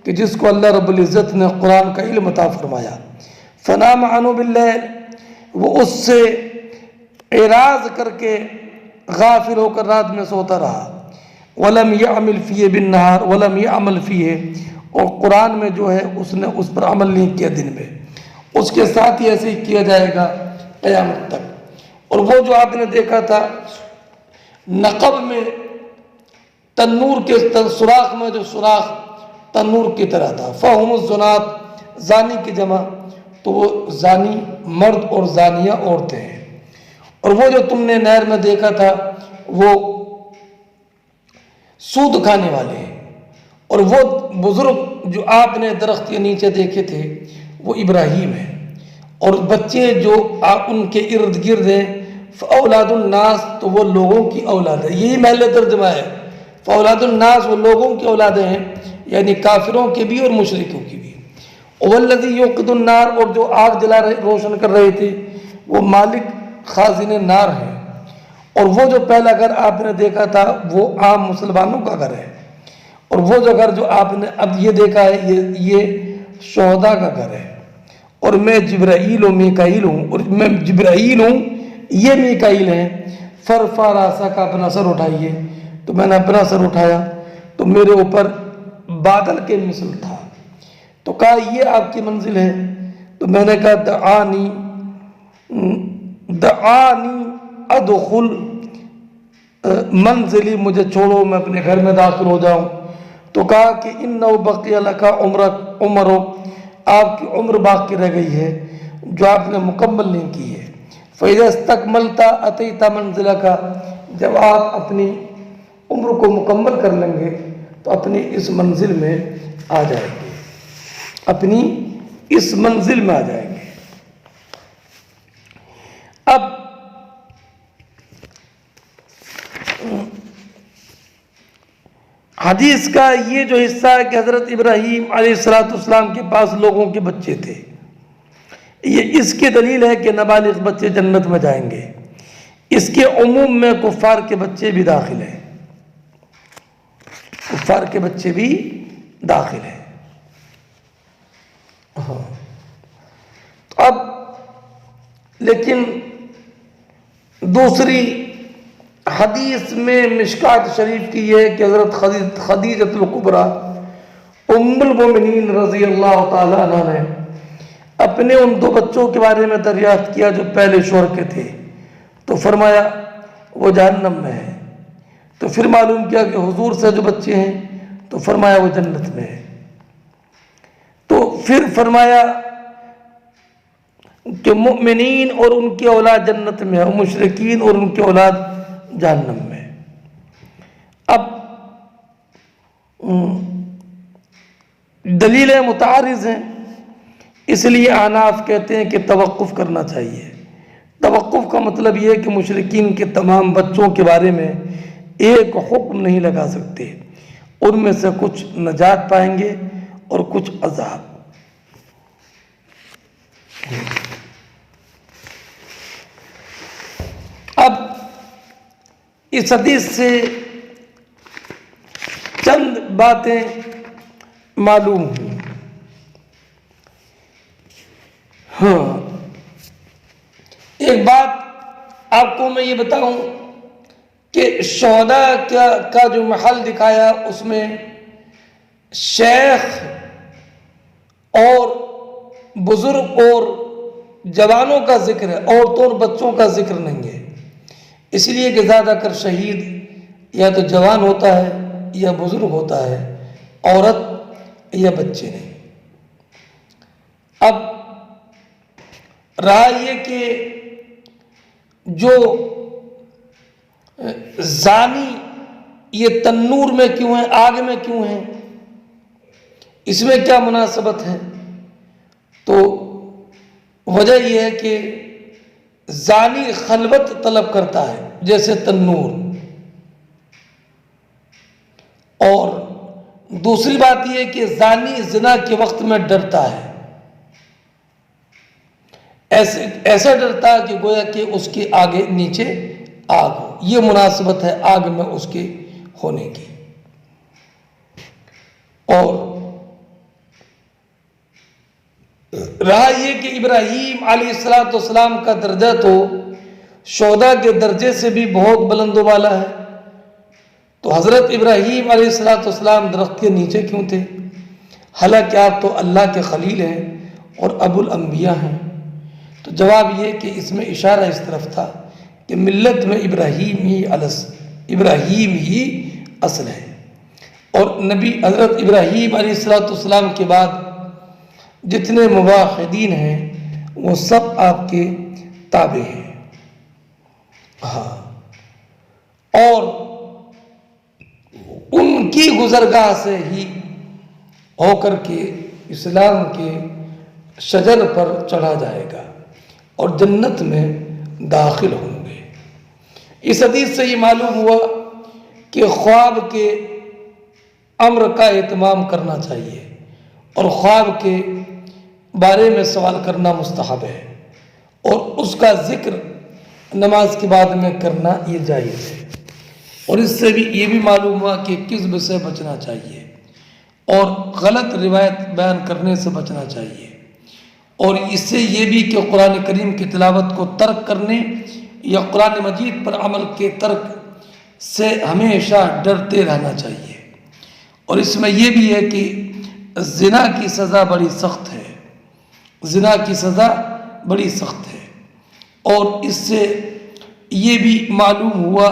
کہ جس کو اللہ رب العزت نے قرآن کا علم عطا فرمایا، فنام عنہ باللیل، وہ اس سے اعراض کر کے غافل ہو کر رات میں سوتا رہا، وَلَمْ يَعْمِلْ فِيهِ بِالنَّهَارِ وَلَمْ يَعْمَلْ فِيهِ، اور قرآن میں جو ہے اس نے اس پر عمل نہیں کیا دن میں، اس کے ساتھ ہی ایسے ہی کیا جائے گا قیامت تک۔ اور وہ جو آپ نے دیکھا تھا نقب میں تنور کے سوراخ میں جو سوراخ تنور کی طرح تھا، فَهُمُ الزُّنَاتُ، زانی کی جمع، تو وہ زانی مرد اور زانیہ عورتیں ہیں، اور وہ جو تم نے نہر میں دیکھا تھا وہ سود کھانے والے ہیں، اور وہ بزرگ جو آپ نے درخت کے نیچے دیکھے تھے وہ ابراہیم ہیں، اور بچے جو ان کے ارد گرد ہیں، فاولاد الناس، تو وہ لوگوں کی اولاد ہے، یہی محل ترجمہ ہے، فاولاد الناس، وہ لوگوں کی اولادیں ہیں، یعنی کافروں کے بھی اور مشرکوں کی بھی، والذی یوقد النار، اور جو آگ جلا رہے روشن کر رہے تھے وہ مالک خازن نار ہیں، اور وہ جو پہلا گھر آپ نے دیکھا تھا وہ عام مسلمانوں کا گھر ہے، اور وہ جو گھر جو آپ نے اب یہ دیکھا ہے یہ شہداء کا گھر ہے، اور میں جبرائیل و میکائیل ہوں، اور میں جبرائیل ہوں، یہ میکائیل ہیں، فرفع راسک، کا اپنا سر اٹھائیے، تو میں نے اپنا سر اٹھایا تو میرے اوپر بادل کے مثل تھا، تو کہا یہ آپ کی منزل ہے، تو میں نے کہا دعانی ادخل منزلی، مجھے چھوڑو میں اپنے گھر میں داخل ہو جاؤں، تو کہا کہ انہ بقی لک عمر، آپ کی عمر باقی رہ گئی ہے جو آپ نے مکمل نہیں کی ہے، فاذا استکملت اتیت منزلک، جب آپ اپنی عمر کو مکمل کر لیں گے تو اپنی اس منزل میں آ جائیں گے، اپنی اس منزل میں آ جائیں گے۔ اب حدیث کا یہ جو حصہ ہے کہ حضرت ابراہیم علیہ السلام کے پاس لوگوں کے بچے تھے، یہ اس کی دلیل ہے کہ نابالغ بچے جنت میں جائیں گے، اس کے عموم میں کفار کے بچے بھی داخل ہیں، کفار کے بچے بھی داخل ہیں۔ اب لیکن دوسری حدیث میں مشکات شریف کی یہ ہے کہ حضرت خدیجۃ الکبریٰ ام المومنین رضی اللہ تعالیٰ عنہ نے اپنے ان دو بچوں کے بارے میں دریافت کیا جو پہلے شوہر کے تھے، تو فرمایا وہ جہنم میں ہے، تو پھر معلوم کیا کہ حضور سے جو بچے ہیں تو فرمایا وہ جنت میں ہے. تو پھر فرمایا کہ مؤمنین اور ان کی اولاد جنت میں ہے اور مشرکین اور ان کی اولاد جہنم میں. اب دلیلیں متعارض ہیں، اس لیے احناف کہتے ہیں کہ توقف کرنا چاہیے. توقف کا مطلب یہ ہے کہ مشرکین کے تمام بچوں کے بارے میں ایک حکم نہیں لگا سکتے، ان میں سے کچھ نجات پائیں گے اور کچھ عذاب. اب اس حدیث سے چند باتیں معلوم ہوئی. ایک بات آپ کو میں یہ بتاؤں کہ شہداء کا جو محل دکھایا اس میں شیخ اور بزرگ اور جوانوں کا ذکر ہے، عورتوں اور بچوں کا ذکر نہیں ہے. اس لیے کہ زیادہ کر شہید یا تو جوان ہوتا ہے یا بزرگ ہوتا ہے، عورت یا بچے نہیں. اب رہا یہ کہ جو زانی یہ تنور میں کیوں ہیں، آگ میں کیوں ہیں، اس میں کیا مناسبت ہے؟ تو وجہ یہ ہے کہ زانی خلوت طلب کرتا ہے جیسے تنور، اور دوسری بات یہ ہے کہ زانی زنا کے وقت میں ڈرتا ہے، ایسا ڈرتا ہے کہ گویا کہ اس کے آگے نیچے آگ ہو. یہ مناسبت ہے آگ میں اس کے ہونے کی. اور رہا یہ کہ ابراہیم علیہ السلام کا درجہ تو شہداء کے درجے سے بھی بہت بلند و بالا ہے. تو حضرت ابراہیم علیہ السلام درخت کے نیچے کیوں تھے؟ حالانکہ آپ تو اللہ کے خلیل ہیں اور ابو الانبیاء ہیں. تو جواب یہ کہ اس میں اشارہ اس طرف تھا کہ ملت میں ابراہیم ہی اصل ہے، اور نبی حضرت ابراہیم علیہ السلام کے بعد جتنے موحدین ہیں وہ سب آپ کے تابع ہیں. ہاں، اور ان کی گزرگاہ سے ہی ہو کر کے اسلام کے شجر پر چڑھا جائے گا اور جنت میں داخل ہوں گے. اس حدیث سے یہ معلوم ہوا کہ خواب کے امر کا اہتمام کرنا چاہیے اور خواب کے بارے میں سوال کرنا مستحب ہے، اور اس کا ذکر نماز کے بعد میں کرنا یہ جائز ہے. اور اس سے بھی یہ بھی معلوم ہوا کہ کذب سے بچنا چاہیے اور غلط روایت بیان کرنے سے بچنا چاہیے. اور اس سے یہ بھی کہ قرآن کریم کی تلاوت کو ترک کرنے یا قرآن مجید پر عمل کے ترک سے ہمیشہ ڈرتے رہنا چاہیے. اور اس میں یہ بھی ہے کہ زنا کی سزا بڑی سخت ہے، زنا کی سزا بڑی سخت ہے. اور اس سے یہ بھی معلوم ہوا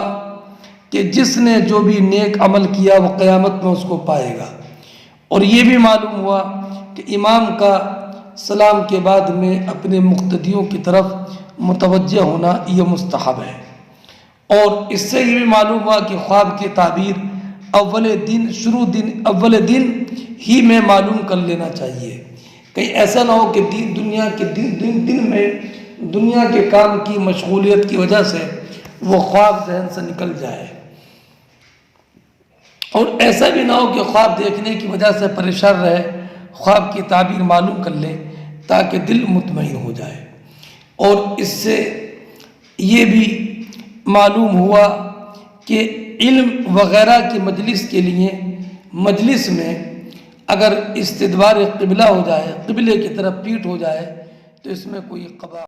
کہ جس نے جو بھی نیک عمل کیا وہ قیامت میں اس کو پائے گا. اور یہ بھی معلوم ہوا کہ امام کا سلام کے بعد میں اپنے مقتدیوں کی طرف متوجہ ہونا یہ مستحب ہے. اور اس سے یہ بھی معلوم ہوا کہ خواب کی تعبیر اول دن ہی میں معلوم کر لینا چاہیے. کہیں ایسا نہ ہو کہ دنیا کے دن میں دنیا کے کام کی مشغولیت کی وجہ سے وہ خواب ذہن سے نکل جائے، اور ایسا بھی نہ ہو کہ خواب دیکھنے کی وجہ سے پریشان رہے، خواب کی تعبیر معلوم کر لے تاکہ دل مطمئن ہو جائے. اور اس سے یہ بھی معلوم ہوا کہ علم وغیرہ کی مجلس کے لیے مجلس میں اگر استدبار قبلہ ہو جائے، قبلے کی طرف پیٹ ہو جائے، تو اس میں کوئی قبا